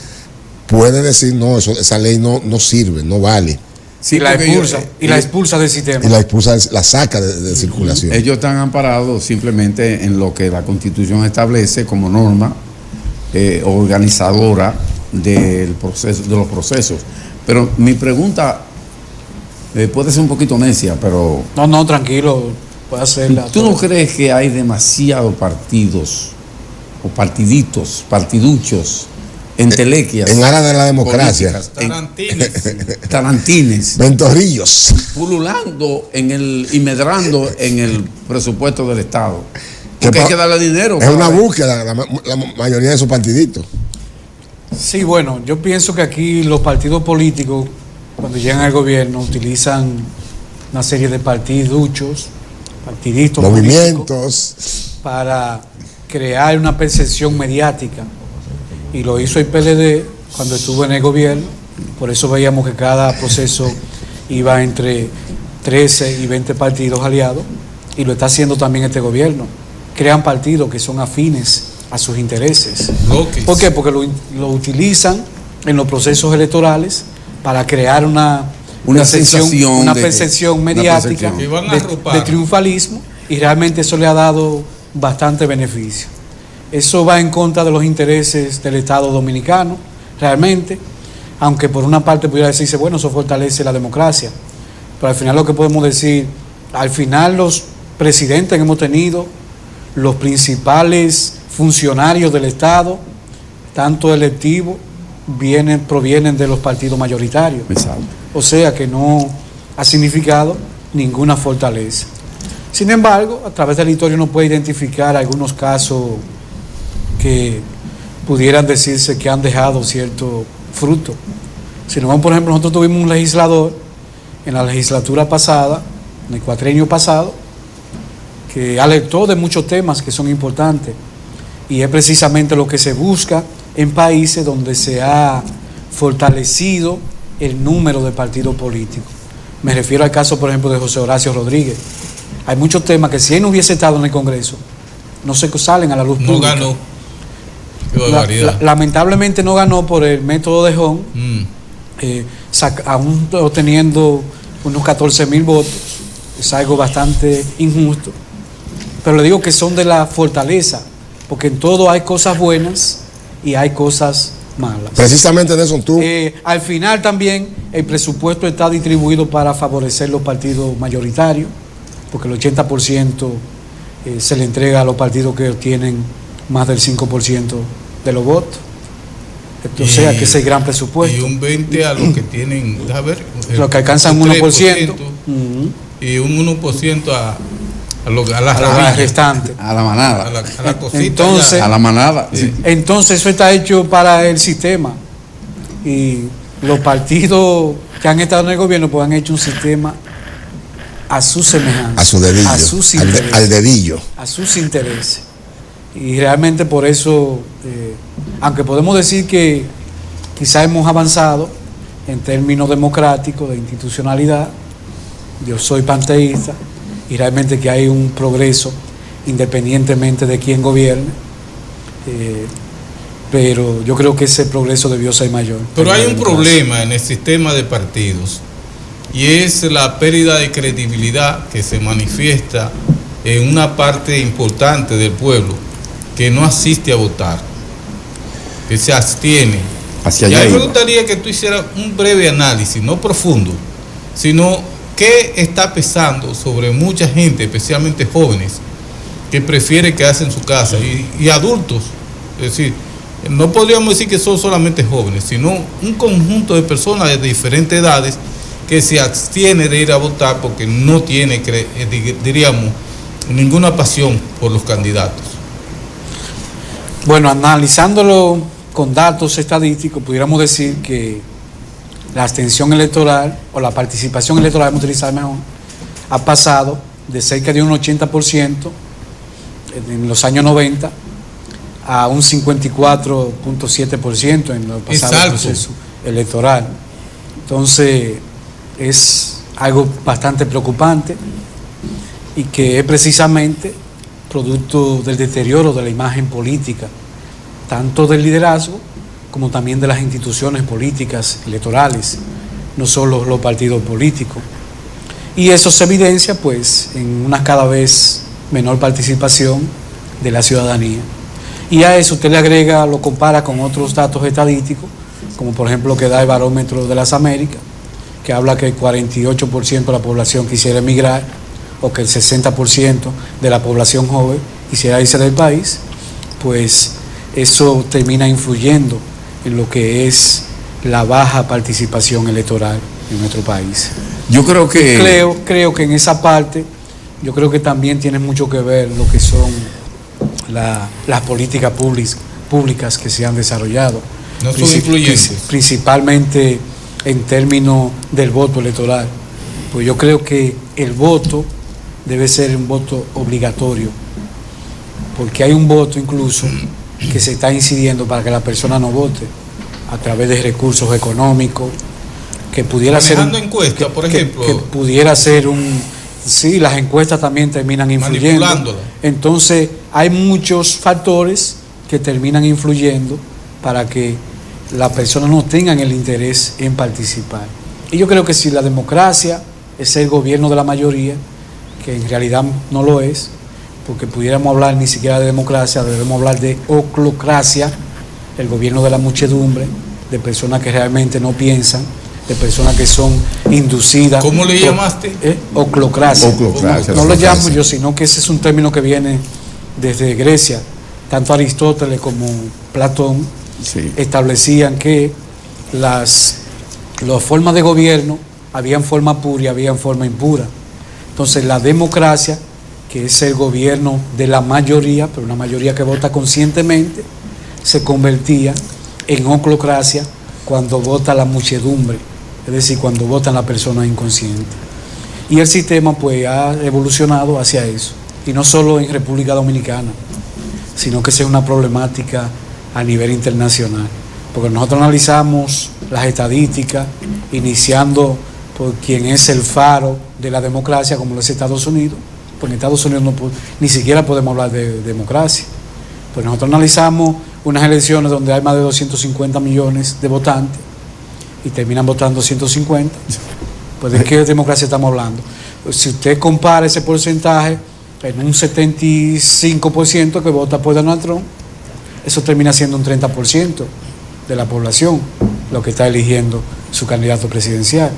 puede decir, no, esa ley no sirve, no vale. Sí, la expulsa del sistema. Y la expulsa, la saca de circulación. Ellos están amparados simplemente en lo que la Constitución establece como norma organizadora del proceso, de los procesos. Pero mi pregunta puede ser un poquito necia, pero... No, tranquilo, puede hacerla. ¿Tú no crees que hay demasiados partidos o partiduchos, entelequias? En aras de la democracia. Tarantines. Ventorrillos. Pululando y medrando en el presupuesto del Estado. Porque hay que darle dinero. Es una búsqueda, la mayoría de esos partiditos. Sí, bueno, yo pienso que aquí los partidos políticos, cuando llegan al gobierno, utilizan una serie de partiditos, movimientos, para crear una percepción mediática. Y lo hizo el PLD cuando estuvo en el gobierno. Por eso veíamos que cada proceso iba entre 13 y 20 partidos aliados. Y lo está haciendo también este gobierno. Crean partidos que son afines a sus intereses. ¿Por qué? Porque lo utilizan en los procesos electorales para crear una percepción mediática de triunfalismo, y realmente eso le ha dado bastante beneficio. Eso va en contra de los intereses del Estado dominicano, realmente, aunque por una parte pudiera decirse, bueno, eso fortalece la democracia, pero al final lo que podemos decir, al final los presidentes que hemos tenido, los principales funcionarios del Estado, tanto electivos, provienen de los partidos mayoritarios. Exacto. O sea que no ha significado ninguna fortaleza. Sin embargo, a través de la historia uno puede identificar algunos casos que pudieran decirse que han dejado cierto fruto. Si nos vamos, por ejemplo, nosotros tuvimos un legislador en la legislatura pasada, en el cuatrienio pasado, que alertó de muchos temas que son importantes, y es precisamente lo que se busca en países donde se ha fortalecido el número de partidos políticos. Me refiero al caso, por ejemplo, de José Horacio Rodríguez. Hay muchos temas que si él no hubiese estado en el Congreso, no se salen a la luz pública. No ganó. Qué barbaridad. Lamentablemente no ganó por el método de Hon, aún obteniendo unos 14,000 votos. Es algo bastante injusto. Pero le digo que son de la fortaleza, porque en todo hay cosas buenas y hay cosas malas. Precisamente, Nelson, tú. Al final también el presupuesto está distribuido para favorecer los partidos mayoritarios, porque el 80% se le entrega a los partidos que obtienen más del 5% de los votos. O sea que ese es el gran presupuesto. Y un 20% a los que tienen, a ver, los que alcanzan un 1%. Y un 1% a la restante. A la manada. A la cosita. Entonces, a la manada. Sí. Entonces eso está hecho para el sistema. Y los partidos que han estado en el gobierno pues han hecho un sistema a su semejanza. A su dedillo. A sus intereses, al dedillo. A sus intereses. Y realmente por eso, aunque podemos decir que quizá hemos avanzado, en términos democráticos, de institucionalidad. Yo soy panteísta y realmente que hay un progreso independientemente de quién gobierne, pero yo creo que ese progreso debió ser mayor. Pero hay un problema en el sistema de partidos y es la pérdida de credibilidad que se manifiesta en una parte importante del pueblo que no asiste a votar, que se abstiene. Hacia Y a allá mí me iba. gustaría que tú hicieras un breve análisis, no profundo, sino qué está pesando sobre mucha gente, especialmente jóvenes, que prefiere quedarse en su casa y adultos. Es decir, no podríamos decir que son solamente jóvenes, sino un conjunto de personas de diferentes edades que se abstiene de ir a votar porque no tiene, diríamos, ninguna pasión por los candidatos. Bueno, analizándolo con datos estadísticos, pudiéramos decir que la abstención electoral o la participación electoral, vamos a utilizar mejor, ha pasado de cerca de un 80% en los años 90 a un 54.7% en el pasado proceso electoral. Entonces, es algo bastante preocupante y que es precisamente producto del deterioro de la imagen política, tanto del liderazgo como también de las instituciones políticas electorales, no solo los partidos políticos. Y eso se evidencia pues en una cada vez menor participación de la ciudadanía. Y a eso usted le agrega, lo compara con otros datos estadísticos, como por ejemplo lo que da el Barómetro de las Américas, que habla que el 48% de la población quisiera emigrar, o que el 60% de la población joven quisiera irse del país, pues eso termina influyendo en lo que es la baja participación electoral en nuestro país. Yo creo que... Creo que en esa parte, yo creo que también tiene mucho que ver lo que son las políticas públicas que se han desarrollado. No son influyentes. Principalmente en términos del voto electoral. Pues yo creo que el voto debe ser un voto obligatorio, porque hay un voto incluso que se está incidiendo para que la persona no vote a través de recursos económicos, que pudiera ser encuestas, por ejemplo, que pudiera ser sí, las encuestas también terminan influyendo. Manipulándola. Entonces hay muchos factores que terminan influyendo para que las personas no tengan el interés en participar. Y yo creo que si la democracia es el gobierno de la mayoría, que en realidad no lo es, porque pudiéramos hablar ni siquiera de democracia, debemos hablar de oclocracia, el gobierno de la muchedumbre, de personas que realmente no piensan, de personas que son inducidas. ¿Cómo le llamaste? Oclocracia. Oclocracia. No lo llamo yo, sino que ese es un término que viene desde Grecia. Tanto Aristóteles como Platón establecían que las formas de gobierno, habían forma pura y habían forma impura. Entonces la democracia, que es el gobierno de la mayoría, pero una mayoría que vota conscientemente, se convertía en oclocracia cuando vota la muchedumbre, es decir, cuando votan las personas inconscientes. Y el sistema pues ha evolucionado hacia eso, y no solo en República Dominicana, sino que es una problemática a nivel internacional, porque nosotros analizamos las estadísticas, iniciando por quien es el faro de la democracia, como lo es Estados Unidos. Pues en Estados Unidos ni siquiera podemos hablar de democracia. Pues nosotros analizamos unas elecciones donde hay más de 250 millones de votantes y terminan votando 150. Pues ¿de qué democracia estamos hablando? Pues si usted compara ese porcentaje en un 75% que vota por Donald Trump, eso termina siendo un 30% de la población lo que está eligiendo su candidato presidencial.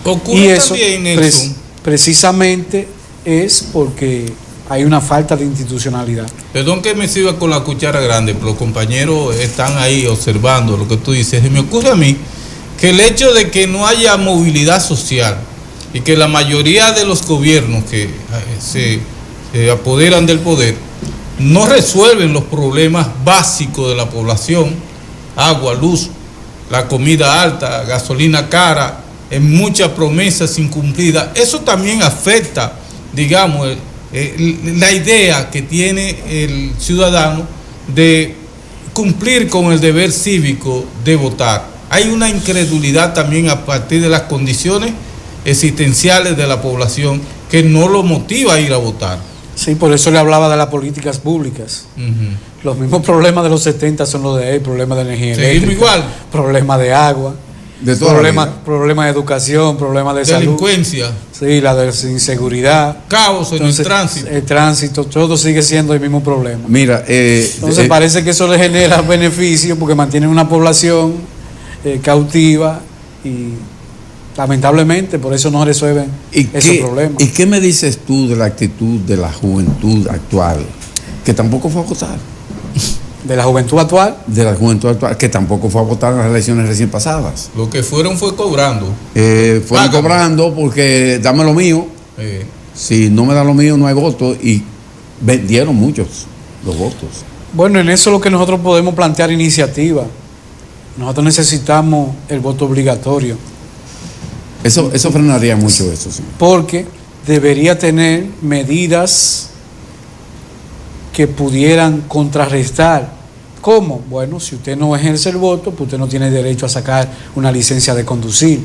Ocurre Y eso también, Nelson, precisamente es porque hay una falta de institucionalidad. perdón que me sirva con la cuchara grande, pero los compañeros están ahí observando lo que tú dices. Y me ocurre a mí que el hecho de que no haya movilidad social y que la mayoría de los gobiernos que se apoderan del poder no resuelven los problemas básicos de la población: agua, luz, la comida alta, gasolina cara, en muchas promesas incumplidas. Eso también afecta, digamos, la idea que tiene el ciudadano de cumplir con el deber cívico de votar. hay una incredulidad también a partir de las condiciones existenciales de la población que no lo motiva a ir a votar. Sí, por eso le hablaba de las políticas públicas. Los mismos problemas de los 70 son los de ahí, problemas de energía eléctrica, igual. Problemas de agua, problemas de educación, problemas de delincuencia, salud. Sí, la de inseguridad. Caos en el tránsito. El tránsito, todo sigue siendo el mismo problema. Mira, entonces parece que eso le genera beneficio porque mantiene una población cautiva y lamentablemente por eso no resuelven esos problemas. ¿Y qué me dices tú de la actitud de la juventud actual, que tampoco fue a votar? ¿De la juventud actual? De la juventud actual, que tampoco fue a votar en las elecciones recién pasadas. Lo que fueron fue cobrando. Fueron cobrando porque dame lo mío. Si no me da lo mío, no hay voto. Y vendieron muchos los votos. Bueno, en eso es lo que nosotros podemos plantear iniciativa. Nosotros necesitamos el voto obligatorio. Eso frenaría mucho eso, sí. Porque debería tener medidas que pudieran contrarrestar. ¿Cómo? Bueno, si usted no ejerce el voto, pues usted no tiene derecho a sacar una licencia de conducir.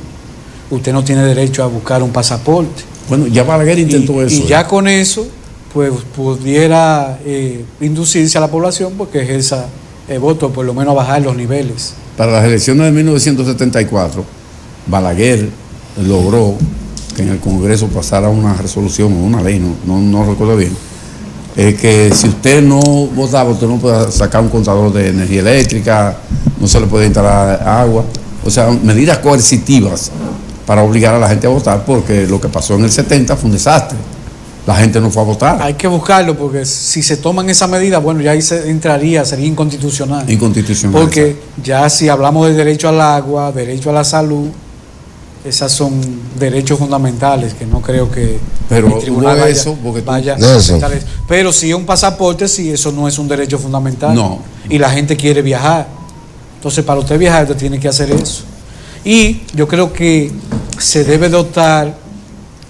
Usted no tiene derecho a buscar un pasaporte. Bueno, ya Balaguer intentó eso. Y ya con eso, pues pudiera inducirse a la población porque ejerza el voto, por lo menos bajar los niveles. Para las elecciones de 1974, Balaguer logró que en el Congreso pasara una resolución, una ley, no recuerdo bien, que si usted no votaba, usted no puede sacar un contador de energía eléctrica, no se le puede instalar agua, o sea, medidas coercitivas para obligar a la gente a votar, porque lo que pasó en el 70 fue un desastre. La gente no fue a votar. Hay que buscarlo, porque si se toman esa medida, bueno, ya ahí sería inconstitucional. Inconstitucional. Porque exacto, ya si hablamos del derecho al agua, derecho a la salud, esas son derechos fundamentales que no creo que el tribunal vaya a aceptar eso. Pero si es un pasaporte, sí, eso no es un derecho fundamental. No. Y la gente quiere viajar. Entonces, para usted viajar, usted tiene que hacer eso. Y yo creo que se debe dotar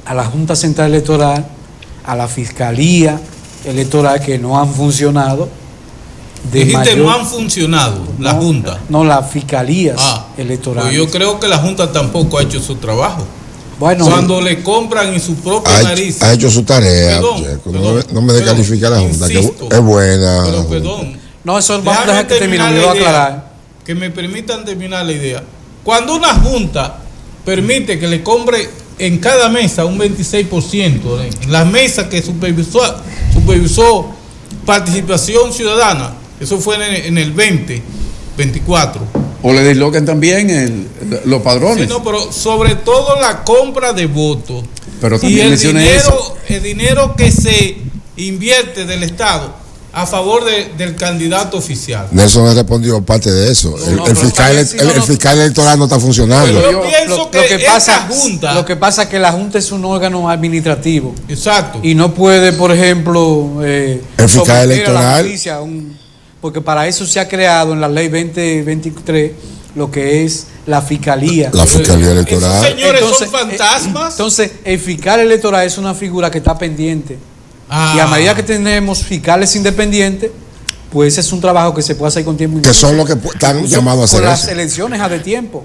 a la Junta Central Electoral, a la Fiscalía Electoral, que no han funcionado. Dijiste no han funcionado, la Junta. No, las fiscalías electorales. Pues yo creo que la Junta tampoco ha hecho su trabajo. Bueno, cuando le compran en su propia nariz. Ha hecho su tarea. No me descalifica la Junta, insisto, que es buena. Pero perdón. No, eso vamos a dejar que termine, me lo voy a aclarar. Que me permitan terminar la idea. Cuando una Junta permite que le compre en cada mesa un 26%, en las mesas que supervisó Participación Ciudadana, eso fue en el 2024. O le disloquen también los padrones. Sí, no, pero sobre todo la compra de votos. Pero también y el dinero que se invierte del Estado a favor del candidato oficial. Nelson ha respondido parte de eso. El fiscal electoral no está funcionando. Pero yo pienso lo que pasa es que la Junta es un órgano administrativo. Exacto. Y no puede, por ejemplo, el fiscal electoral. Porque para eso se ha creado en la ley 2023 lo que es la fiscalía. La fiscalía electoral. Esos señores son fantasmas. Entonces, el fiscal electoral es una figura que está pendiente. Y a medida que tenemos fiscales independientes, pues ese es un trabajo que se puede hacer con tiempo. Que son los que están llamados a hacer con eso. las elecciones a de tiempo.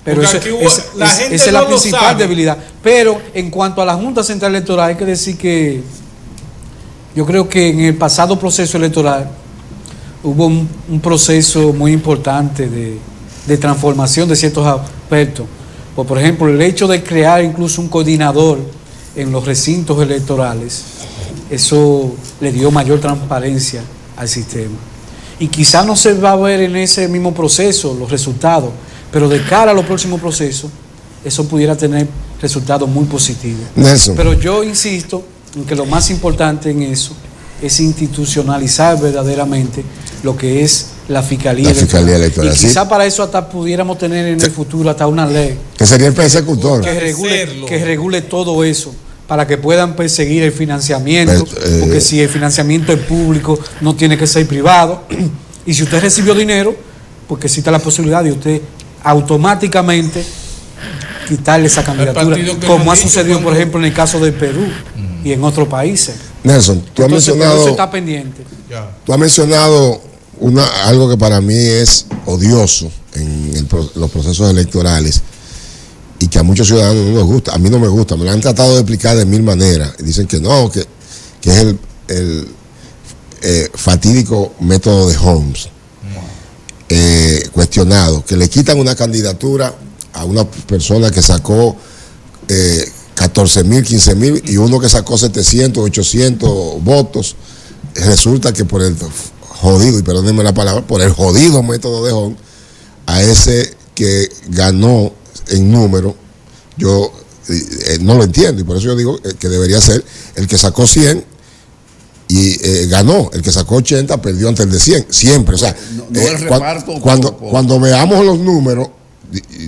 Pero esa es la principal debilidad. Pero en cuanto a la Junta Central Electoral, hay que decir que yo creo que en el pasado proceso electoral hubo un proceso muy importante de transformación de ciertos aspectos. Por ejemplo, el hecho de crear incluso un coordinador en los recintos electorales, eso le dio mayor transparencia al sistema. Y quizá no se va a ver en ese mismo proceso los resultados, pero de cara a los próximos procesos, eso pudiera tener resultados muy positivos. Nelson. Pero yo insisto en que lo más importante en eso es institucionalizar verdaderamente lo que es la Fiscalía Electoral. Y quizá para eso hasta pudiéramos tener en el futuro hasta una ley que sería el persecutor que regule todo eso para que puedan perseguir el financiamiento, porque si el financiamiento es público no tiene que ser privado, y si usted recibió dinero, porque existe la posibilidad de usted automáticamente quitarle esa candidatura, como ha sucedido por ejemplo en el caso de Perú y en otros países. Nelson, tú has mencionado, eso está pendiente. Tú has mencionado algo que para mí es odioso en los procesos electorales y que a muchos ciudadanos no les gusta. A mí no me gusta, me lo han tratado de explicar de mil maneras. Y dicen que no, que es el fatídico método de Holmes, cuestionado, que le quitan una candidatura a una persona que sacó 14.000, 15.000 y uno que sacó 700, 800 votos. Resulta que por el jodido, y perdónenme la palabra, por el jodido método de Holmes, a ese que ganó en número, yo no lo entiendo, y por eso yo digo que debería ser el que sacó 100 y ganó, el que sacó 80 perdió ante el de 100, siempre. O sea, cuando veamos los números,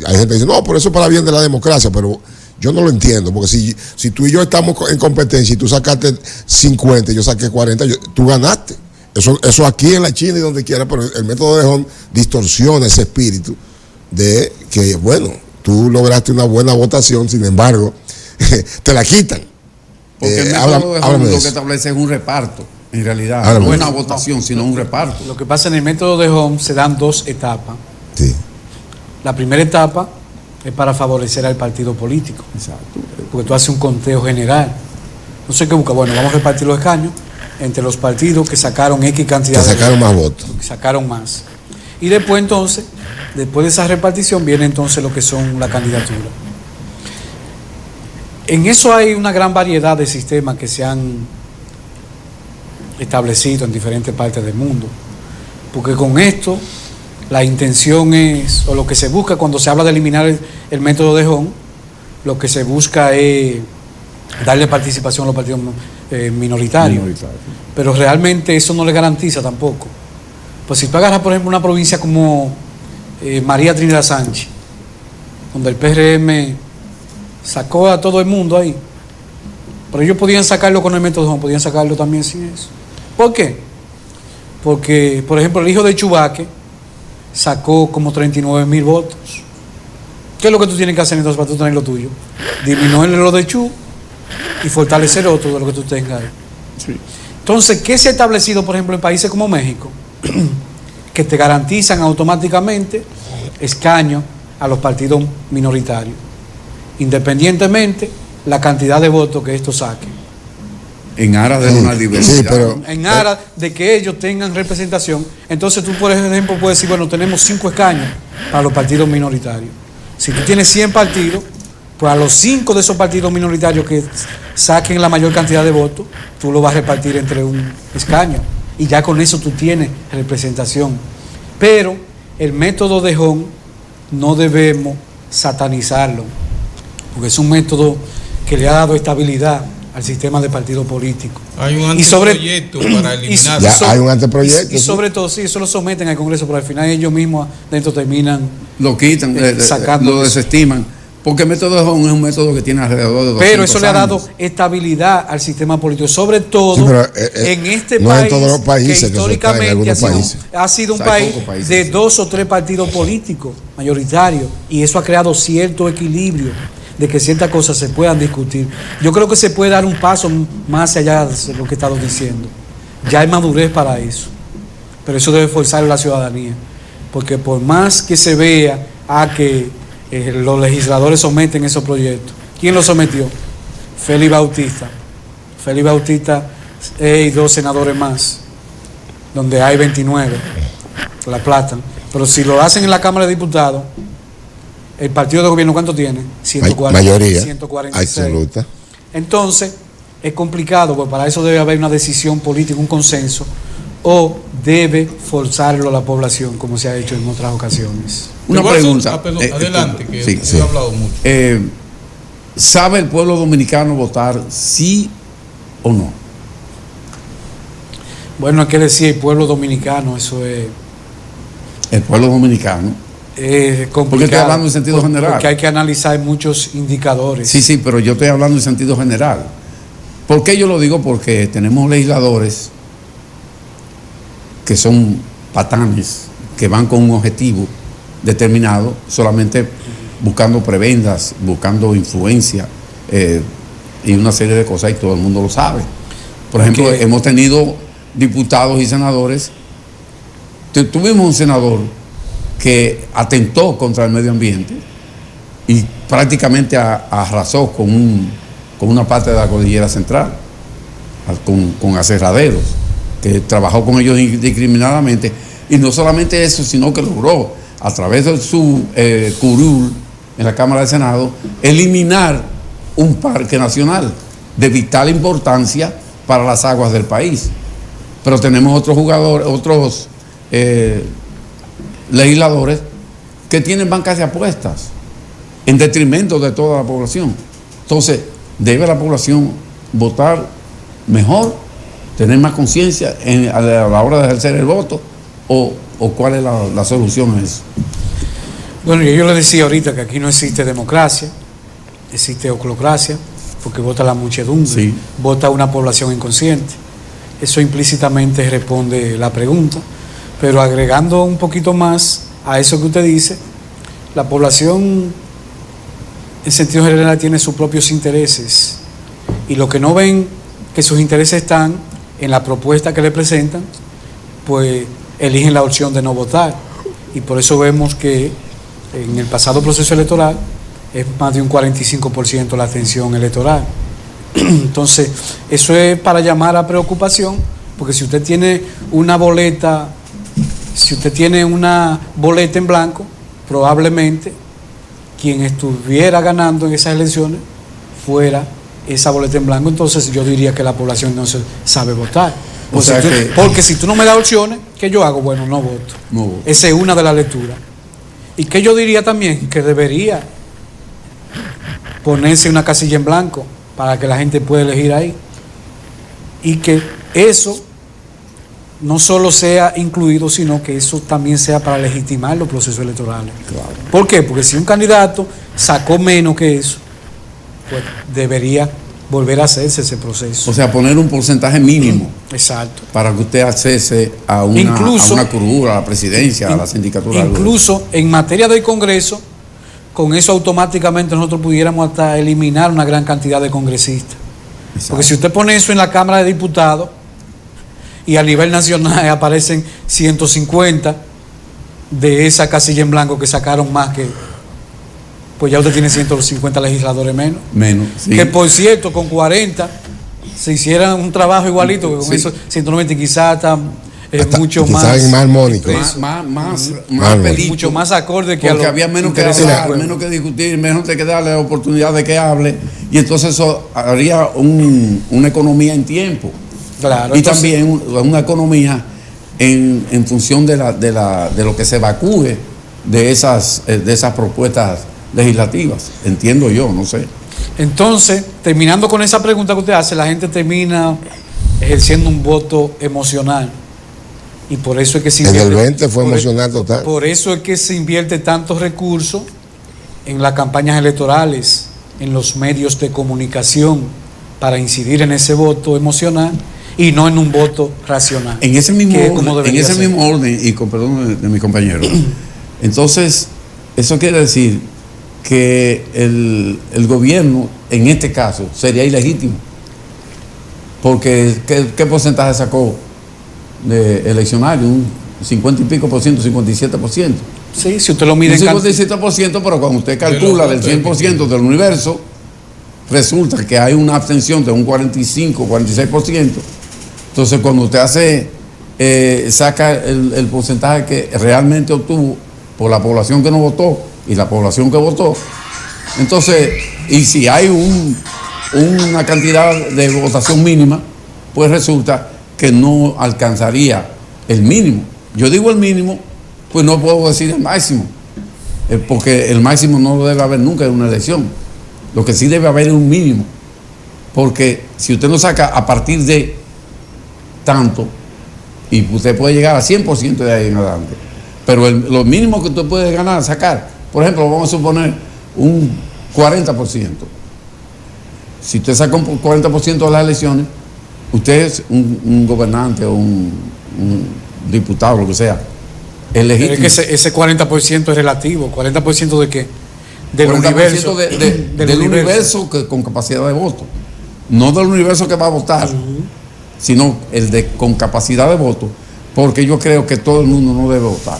hay gente que dice, no, por eso es para bien de la democracia, pero yo no lo entiendo, porque si tú y yo estamos en competencia y tú sacaste 50 y yo saqué 40, tú ganaste. Eso aquí en la China y donde quiera, pero el método de Holmes distorsiona ese espíritu de que, bueno, tú lograste una buena votación, sin embargo, te la quitan. Porque el método de Holmes lo que establece es un reparto, en realidad. No es una votación, sino un reparto. Lo que pasa en el método de Holmes se dan dos etapas. Sí. La primera etapa es para favorecer al partido político. Exacto. Porque tú haces un conteo general. No sé qué busca. Bueno, vamos a repartir los escaños entre los partidos que sacaron X cantidad que sacaron más votos. Que sacaron más. Y después entonces, después de esa repartición, viene entonces lo que son la candidatura. En eso hay una gran variedad de sistemas que se han establecido en diferentes partes del mundo. Porque con esto, la intención es, o lo que se busca cuando se habla de eliminar el método de Holmes, lo que se busca es darle participación a los partidos minoritarios. Pero realmente eso no le garantiza tampoco. Pues si tú agarras, por ejemplo, una provincia como María Trinidad Sánchez, donde el PRM sacó a todo el mundo ahí, pero ellos podían sacarlo con el método de Holmes, podían sacarlo también sin eso. ¿Por qué? Porque, por ejemplo, el hijo de Chubaque sacó como 39.000 votos. ¿Qué es lo que tú tienes que hacer entonces para tú tener lo tuyo? Disminuir lo de Chu y fortalecer otro de lo que tú tengas ahí. Sí. Entonces, ¿qué se ha establecido, por ejemplo, en países como México? Que te garantizan automáticamente escaños a los partidos minoritarios, independientemente la cantidad de votos que estos saquen. En aras de una diversidad. Sí, pero, en aras de que ellos tengan representación. Entonces tú, por ejemplo, puedes decir, bueno, tenemos 5 escaños para los partidos minoritarios. Si tú tienes 100 partidos, pues a los 5 de esos partidos minoritarios que saquen la mayor cantidad de votos, tú lo vas a repartir entre un escaño. Y ya con eso tú tienes representación. Pero el método de Holmes no debemos satanizarlo, porque es un método que le ha dado estabilidad al sistema de partido político. Hay un anteproyecto para eliminarlo. Hay un anteproyecto. Y sobre todo, sí, eso lo someten al Congreso, pero al final ellos mismos dentro terminan lo quitan, lo desestiman. Porque el método de Holmes es un método que tiene alrededor de 200 Pero eso le ha dado años. estabilidad al sistema político, sobre todo Sí, pero, en este no país, en todos los países, que históricamente ha sido un país de 2 o 3 partidos políticos mayoritarios, y eso ha creado cierto equilibrio de que ciertas cosas se puedan discutir. Yo creo que se puede dar un paso más allá de lo que he estado diciendo. Ya hay madurez para eso, pero eso debe forzar a la ciudadanía, porque por más que se vea que los legisladores someten esos proyectos. ¿Quién los sometió? Félix Bautista. Félix Bautista y 2 senadores más, donde hay 29, la plata. Pero si lo hacen en la Cámara de Diputados, el partido de gobierno, ¿cuánto tiene? 140, mayoría 146. absoluta. Entonces, es complicado, porque para eso debe haber una decisión política, un consenso, o debe forzarlo a la población, como se ha hecho en otras ocasiones. Una pregunta. Adelante, que sí. he hablado mucho. ¿Sabe el pueblo dominicano votar sí o no? Bueno, hay que decir el pueblo dominicano, eso es... El pueblo dominicano. Es complicado. Porque estoy hablando en sentido general. Porque hay que analizar muchos indicadores. Sí, pero yo estoy hablando en sentido general. ¿Por qué yo lo digo? Porque tenemos legisladores que son patanes, que van con un objetivo determinado, solamente buscando prebendas, buscando influencia y una serie de cosas, y todo el mundo lo sabe. Por ejemplo, hemos tenido diputados y senadores tuvimos un senador que atentó contra el medio ambiente y prácticamente arrasó con una parte de la cordillera central, con aserraderos, que trabajó con ellos indiscriminadamente. Y no solamente eso, sino que logró, a través de su curul en la Cámara del Senado, eliminar un parque nacional de vital importancia para las aguas del país. Pero tenemos otros legisladores que tienen bancas de apuestas en detrimento de toda la población. Entonces, ¿debe la población votar mejor, tener más conciencia a la hora de ejercer el voto? ¿O cuál es la solución a eso? Bueno, yo le decía ahorita que aquí no existe democracia, existe oclocracia, porque vota la muchedumbre, sí, vota una población inconsciente. Eso implícitamente responde la pregunta, pero agregando un poquito más a eso que usted dice, la población en sentido general tiene sus propios intereses, y los que no ven que sus intereses están en la propuesta que le presentan, pues eligen la opción de no votar. Y por eso vemos que en el pasado proceso electoral es más de un 45% la abstención electoral. Entonces, eso es para llamar a preocupación, porque si usted tiene una boleta en blanco, probablemente quien estuviera ganando en esas elecciones fuera esa boleta en blanco. Entonces yo diría que la población no se sabe votar. Porque si tú no me das opciones, ¿qué yo hago? Bueno, no voto. No voto. Esa es una de las lecturas. Y que yo diría también que debería ponerse una casilla en blanco para que la gente pueda elegir ahí. Y que eso no solo sea incluido, sino que eso también sea para legitimar los procesos electorales. Claro. ¿Por qué? Porque si un candidato sacó menos que eso, pues debería volver a hacerse ese proceso. O sea, poner un porcentaje mínimo. Exacto. Para que usted accese a una curul, a la presidencia, a la sindicatura. Incluso en materia del Congreso, con eso automáticamente nosotros pudiéramos hasta eliminar una gran cantidad de congresistas. Exacto. Porque si usted pone eso en la Cámara de Diputados y a nivel nacional aparecen 150 de esa casilla en blanco que sacaron más que, pues ya usted tiene 150 legisladores menos. Sí. Que por cierto, con 40 se hicieran un trabajo igualito, que con sí, esos 190 quizás está mucho quizás más armónico. Mucho más acorde que porque había menos que hablar, menos que discutir, menos que darle la oportunidad de que hable, y entonces eso haría una economía en tiempo. Claro, y entonces, también una economía en función de lo que se evacúe de esas propuestas legislativas, entiendo yo, no sé. Entonces, terminando con esa pregunta que usted hace, la gente termina ejerciendo un voto emocional. Y por eso es que se invierte, en el 20 fue emocional total. Por eso es que se invierte tantos recursos en las campañas electorales, en los medios de comunicación, para incidir en ese voto emocional y no en un voto racional. En ese mismo orden, y con perdón de mi compañero, entonces, eso quiere decir que el gobierno, en este caso, sería ilegítimo. Porque, ¿qué porcentaje sacó de eleccionario? Un 50 y pico por ciento, 57%. Sí, si usted lo mide en 57%, pero cuando usted calcula del 100% del universo, resulta que hay una abstención de un 45, 46%. Entonces, cuando usted saca el porcentaje que realmente obtuvo por la población que no votó y la población que votó, entonces, y si hay una cantidad de votación mínima, pues resulta que no alcanzaría el mínimo. Yo digo el mínimo, pues no puedo decir el máximo, porque el máximo no lo debe haber nunca en una elección. Lo que sí debe haber es un mínimo, porque si usted lo saca a partir de tanto, y usted puede llegar a 100% de ahí en adelante, pero lo mínimo que usted puede sacar, por ejemplo, vamos a suponer un 40%. Si usted saca un 40% de las elecciones, usted es un gobernante o un diputado, lo que sea, es legítimo. Pero es que ese 40% es relativo. ¿40% de qué? Del 40% universo. del universo con capacidad de voto. No del universo que va a votar, sino con capacidad de voto. porque yo creo que todo el mundo no debe votar,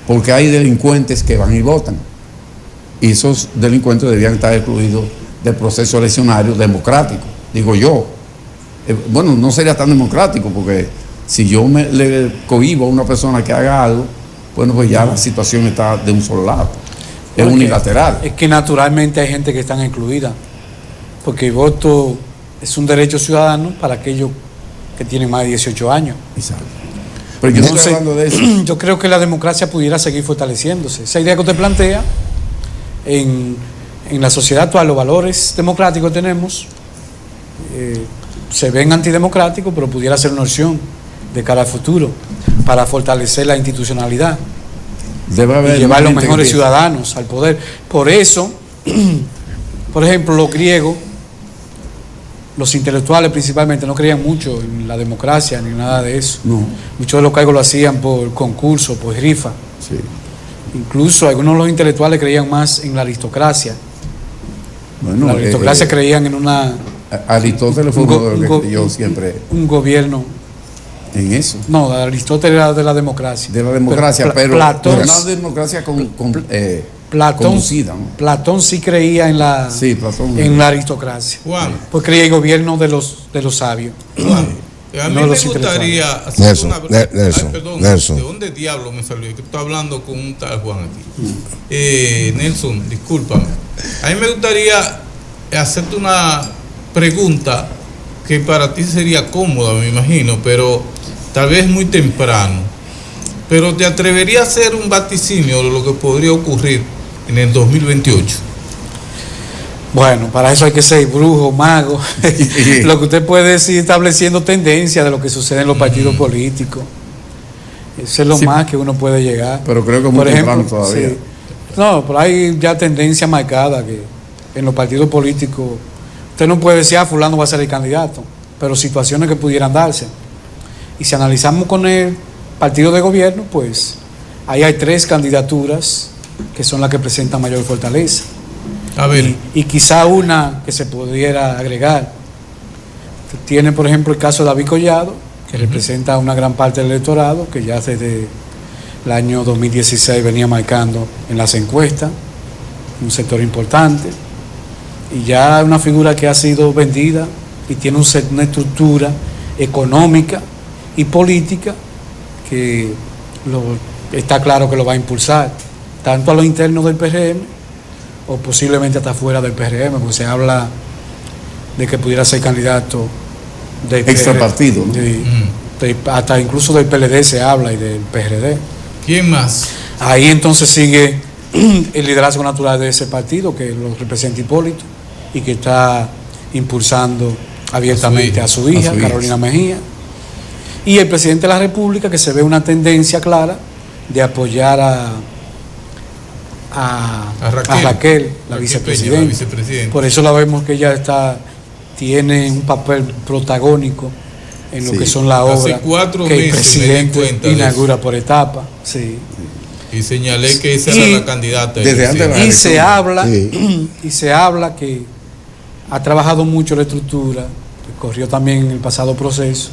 porque hay delincuentes que van y votan, y esos delincuentes debían estar excluidos del proceso eleccionario democrático, digo yo. Bueno, no sería tan democrático, porque si yo le cohibo a una persona que haga algo, bueno, pues ya la situación está de un solo lado, es unilateral. Es que naturalmente hay gente que están excluida, porque el voto es un derecho ciudadano para aquellos que tienen más de 18 años. Exacto. Pero yo no estoy hablando de eso. Yo creo que la democracia pudiera seguir fortaleciéndose. Esa idea que usted plantea, en la sociedad actual, los valores democráticos que tenemos se ven antidemocráticos, pero pudiera ser una opción de cara al futuro para fortalecer la institucionalidad y llevar los mejores ciudadanos al poder. Por eso, por ejemplo, los griegos, los intelectuales principalmente, no creían mucho en la democracia ni nada de eso. No. Muchos de los cargos lo hacían por concurso, por rifa. Sí. Incluso algunos de los intelectuales creían más en la aristocracia. Bueno, la aristocracia creían en una... Aristóteles fue uno de los que yo siempre... Un gobierno... En eso. No, Aristóteles era de la democracia. De la democracia, pero Platón, una democracia Platón, conducida, ¿no? Platón sí creía en la, sí, Platón, en la aristocracia. Juan. Pues creía el gobierno de los sabios. Juan, a mí No me los gustaría hacer Nelson, perdón, Nelson. ¿de dónde diablo me salió? Que estoy hablando con un tal Juan aquí. Nelson, discúlpame. A mí me gustaría hacerte una pregunta que para ti sería cómoda, me imagino, pero tal vez muy temprano. Pero te atrevería a hacer un vaticinio de lo que podría ocurrir en el 2028. Bueno, para eso hay que ser brujo, mago. Lo que usted puede decir estableciendo tendencias de lo que sucede en los partidos políticos. Eso es lo más que uno puede llegar. Pero creo que muy temprano todavía. Sí. No, pero hay ya tendencia marcada que en los partidos políticos usted no puede decir, fulano va a ser el candidato, pero situaciones que pudieran darse. Y si analizamos con el partido de gobierno, pues ahí hay 3 candidaturas que son las que presentan mayor fortaleza. A ver. Y quizá una que se pudiera agregar. Tiene, por ejemplo, el caso de David Collado, que representa una gran parte del electorado, que ya desde el año 2016 venía marcando en las encuestas, un sector importante, y ya una figura que ha sido vendida y tiene una estructura económica y política que está claro que lo va a impulsar, tanto a los internos del PRM o posiblemente hasta fuera del PRM, porque se habla de que pudiera ser candidato del extra partido, ¿no? Hasta incluso del PLD se habla y del PRD. ¿Quién más? Ahí entonces sigue el liderazgo natural de ese partido que lo representa Hipólito y que está impulsando abiertamente a su hija, Carolina Mejía, y el presidente de la República, que se ve una tendencia clara de apoyar a Raquel, la vicepresidenta. Por eso la vemos que ella tiene un papel protagónico en lo que son las obras que el presidente inaugura por etapa. Sí. Y señalé que esa era la candidata. Desde antes de la elección. Y se habla que ha trabajado mucho la estructura, que corrió también en el pasado proceso,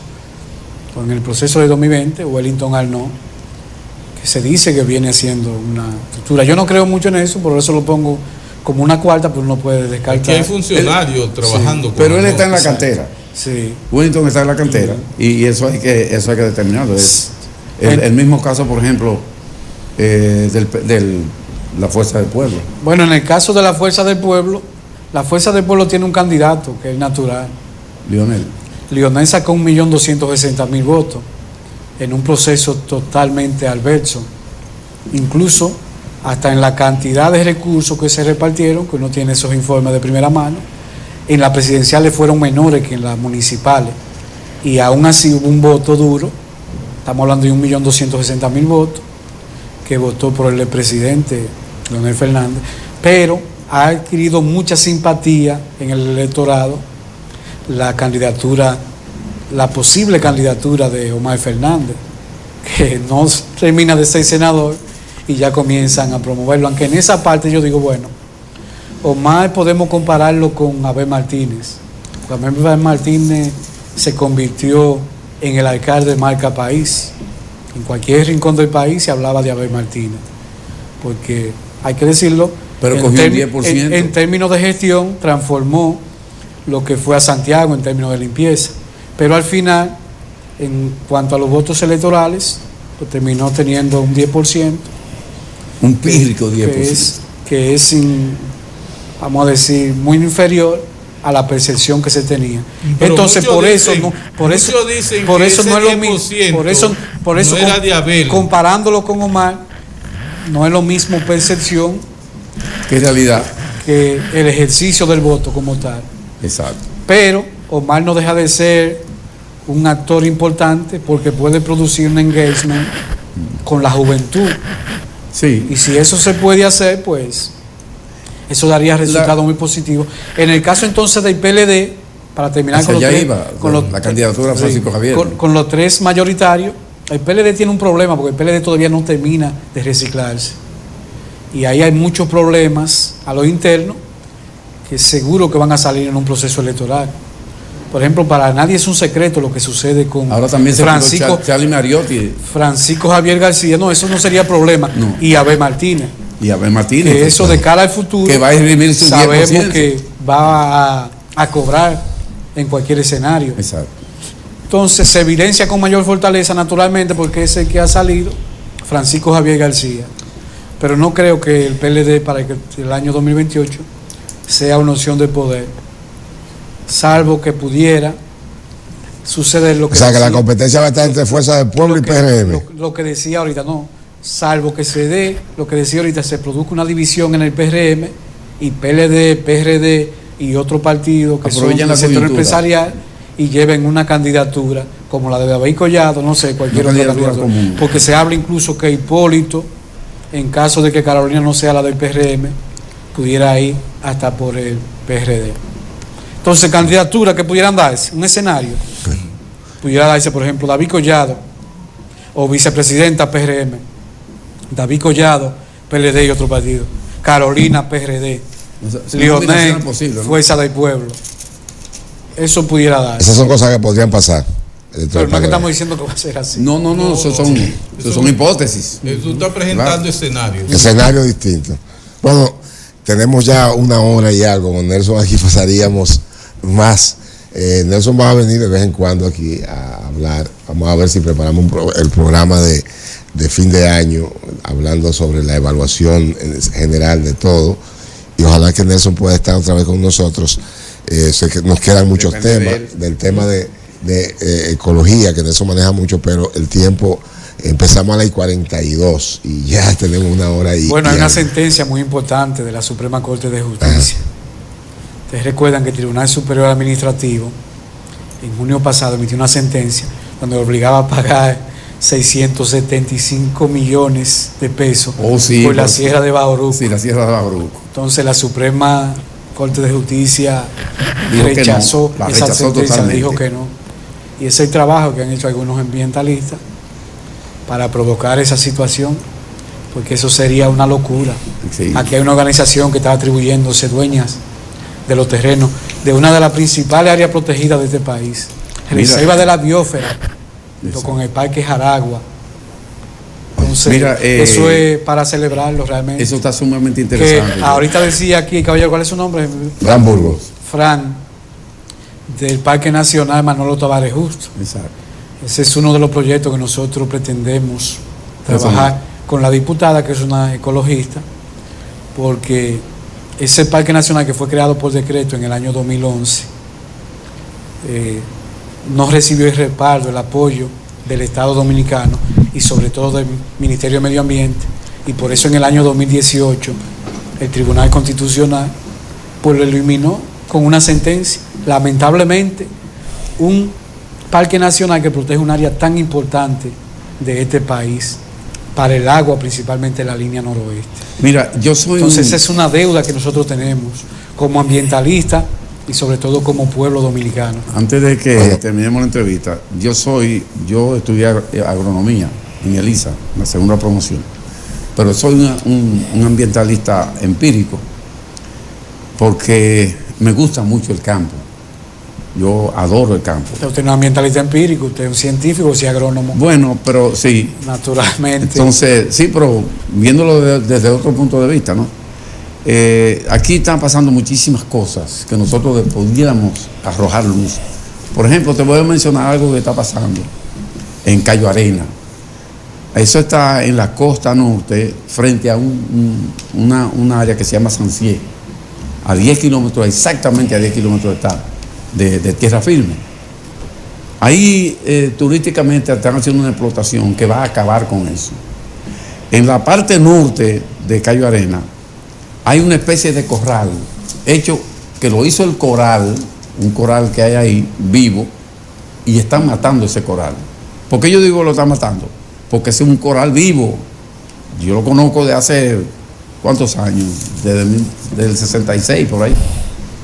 o en el proceso de 2020, Wellington Arnaud, que se dice que viene haciendo una estructura. Yo no creo mucho en eso, por eso lo pongo como una cuarta, pero uno puede descartar. Aquí hay funcionarios trabajando con pero él está en la cantera. Sí. Wellington está en la cantera y eso hay que determinarlo. El mismo caso, por ejemplo, de la Fuerza del Pueblo. Bueno, en el caso de la Fuerza del Pueblo, la Fuerza del Pueblo tiene un candidato que es natural. Lionel sacó 1.260.000 votos en un proceso totalmente adverso, incluso hasta en la cantidad de recursos que se repartieron, que uno tiene esos informes de primera mano. En las presidenciales fueron menores que en las municipales y aún así hubo un voto duro. Estamos hablando de 1.260.000 votos que votó por el presidente Leonel Fernández, pero ha adquirido mucha simpatía en el electorado la posible candidatura de Omar Fernández, que no termina de ser senador y ya comienzan a promoverlo, aunque en esa parte yo digo, bueno, Omar podemos compararlo con Abel Martínez. Abel Martínez se convirtió en el alcalde marca país. En cualquier rincón del país se hablaba de Abel Martínez, porque hay que decirlo, pero cogió un 10%. En términos de gestión transformó lo que fue a Santiago en términos de limpieza, pero al final, en cuanto a los votos electorales, pues terminó teniendo un 10%. Un pírrico 10%. Que es vamos a decir, muy inferior a la percepción que se tenía. Pero entonces por eso dicen, no, por eso ese no es lo mismo, por eso no era de Abel. Comparándolo con Omar, no es lo mismo percepción que realidad, que el ejercicio del voto como tal. Exacto. Pero Omar no deja de ser un actor importante porque puede producir un engagement con la juventud. Sí. Y si eso se puede hacer, pues eso daría resultados muy positivos. En el caso entonces del PLD, para terminar con la candidatura de Francisco Javier. Con los tres mayoritarios, el PLD tiene un problema porque el PLD todavía no termina de reciclarse. Y ahí hay muchos problemas a lo interno que seguro que van a salir en un proceso electoral. Por ejemplo, para nadie es un secreto lo que sucede con ahora también Francisco, Charlie Mariotti. Francisco Javier García. No, eso no sería problema. No. Y Abel Martínez. Y Abel Martínez. Que eso de cara al futuro, que va a esgrimir su 10%. Sabemos que va a cobrar en cualquier escenario. Exacto. Entonces se evidencia con mayor fortaleza naturalmente porque es el que ha salido, Francisco Javier García. Pero no creo que el PLD para el año 2028 sea una opción de poder, salvo que pudiera suceder lo que que la competencia va a estar entre Fuerza del Pueblo y PRM. Lo que decía ahorita, no, salvo que se dé, lo que decía ahorita, se produzca una división en el PRM y PLD, PRD y otro partido que son del sector empresarial y lleven una candidatura como la de David Collado, no sé, cualquier otra candidatura, porque se habla incluso que Hipólito, en caso de que Carolina no sea la del PRM, pudiera ir hasta por el PRD. Entonces, candidaturas que pudieran darse, un escenario, pudiera darse, por ejemplo, David Collado o vicepresidenta PRM, David Collado, PLD y otro partido, Carolina, PRD, Lionel, ¿no? Fuerza del Pueblo. Eso pudiera darse. Esas son cosas que podrían pasar. Pero no es que estamos diciendo que va a ser así. No, eso son hipótesis. Tú estás presentando escenarios. Escenarios distintos. Bueno, tenemos ya una hora y algo. Con Nelson aquí pasaríamos más. Nelson va a venir de vez en cuando aquí a hablar. Vamos a ver si preparamos el programa de fin de año, hablando sobre la evaluación en general de todo. Y ojalá que Nelson pueda estar otra vez con nosotros. Sé que nos quedan muchos temas, del tema de ecología, que Nelson maneja mucho, pero el tiempo, empezamos a las 42 y ya tenemos una hora y... Bueno, hay una sentencia muy importante de la Suprema Corte de Justicia. Ustedes recuerdan que el Tribunal Superior Administrativo en junio pasado emitió una sentencia donde obligaba a pagar 675 millones de pesos por la Sierra de Bauruco. Sí, la Sierra de Bauruco. Entonces la Suprema Corte de Justicia rechazó esa sentencia, dijo que no. Y ese es el trabajo que han hecho algunos ambientalistas para provocar esa situación, porque eso sería una locura. Sí. Aquí hay una organización que está atribuyéndose dueñas de los terrenos de una de las principales áreas protegidas de este país, reserva de la biosfera, junto con el Parque Jaragua. Entonces, eso es para celebrarlo realmente. Eso está sumamente interesante. Ahorita decía aquí, caballero, ¿cuál es su nombre? Fran Burgos. Fran, del Parque Nacional Manolo Tavares Justo. Exacto. Ese es uno de los proyectos que nosotros pretendemos trabajar con la diputada, que es una ecologista, porque ese Parque Nacional que fue creado por decreto en el año 2011 no recibió el respaldo, el apoyo del Estado Dominicano y sobre todo del Ministerio de Medio Ambiente, y por eso en el año 2018 el Tribunal Constitucional pues lo eliminó con una sentencia. Lamentablemente, un parque nacional que protege un área tan importante de este país para el agua, principalmente la línea noroeste. Mira, entonces es una deuda que nosotros tenemos como ambientalistas y sobre todo como pueblo dominicano. Antes de que terminemos la entrevista, yo estudié agronomía en ELISA, la segunda promoción, pero soy un ambientalista empírico porque me gusta mucho el campo. Yo adoro el campo. Usted no es un ambientalista empírico, usted es un científico, usted es agrónomo. Bueno, pero sí. Naturalmente. Entonces, sí, pero viéndolo desde otro punto de vista, ¿no? Aquí están pasando muchísimas cosas que nosotros pudiéramos arrojar luz. Por ejemplo, te voy a mencionar algo que está pasando en Cayo Arena. Eso está en la costa norte, frente a una área que se llama Sancié, a 10 kilómetros, exactamente a 10 kilómetros de tierra firme. Ahí turísticamente están haciendo una explotación que va a acabar con eso. En la parte norte de Cayo Arena hay una especie de corral, hecho que lo hizo el coral, un coral que hay ahí vivo, y están matando ese coral. ¿Por qué yo digo que lo están matando? Porque es un coral vivo. Yo lo conozco de hace, ¿cuántos años? Desde el 66, por ahí,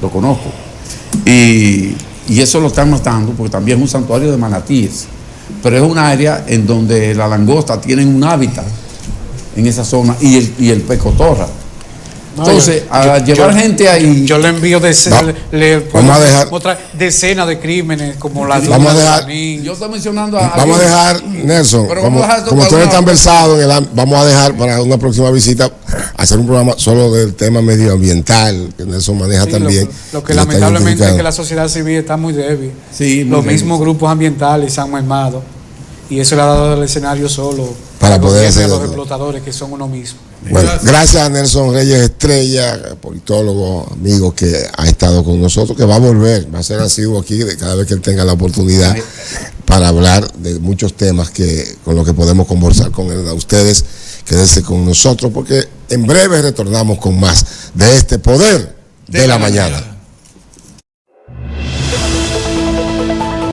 lo conozco. Y eso lo están matando porque también es un santuario de manatíes. Pero es un área en donde la langosta tienen un hábitat en esa zona y el pez cotorra. Entonces, llevar gente ahí. Yo le envío vamos a dejar otra decena de crímenes como la vamos a dejar, yo estoy mencionando vamos a dejar, Nelson, como ustedes están versados vamos a dejar para una próxima visita hacer un programa solo del tema medioambiental que Nelson maneja también. Lo que lamentablemente es que la sociedad civil está muy débil. Sí, los mismos grupos ambientales se han mermado y eso le ha dado el escenario solo para poder hacer los explotadores que son uno mismo. Bueno, gracias a Nelson Reyes Estrella, politólogo, amigo que ha estado con nosotros, que va a volver, va a ser asiduo aquí cada vez que él tenga la oportunidad para hablar de muchos temas con los que podemos conversar con él. A ustedes, quédense con nosotros porque en breve retornamos con más de este Poder de la Mañana.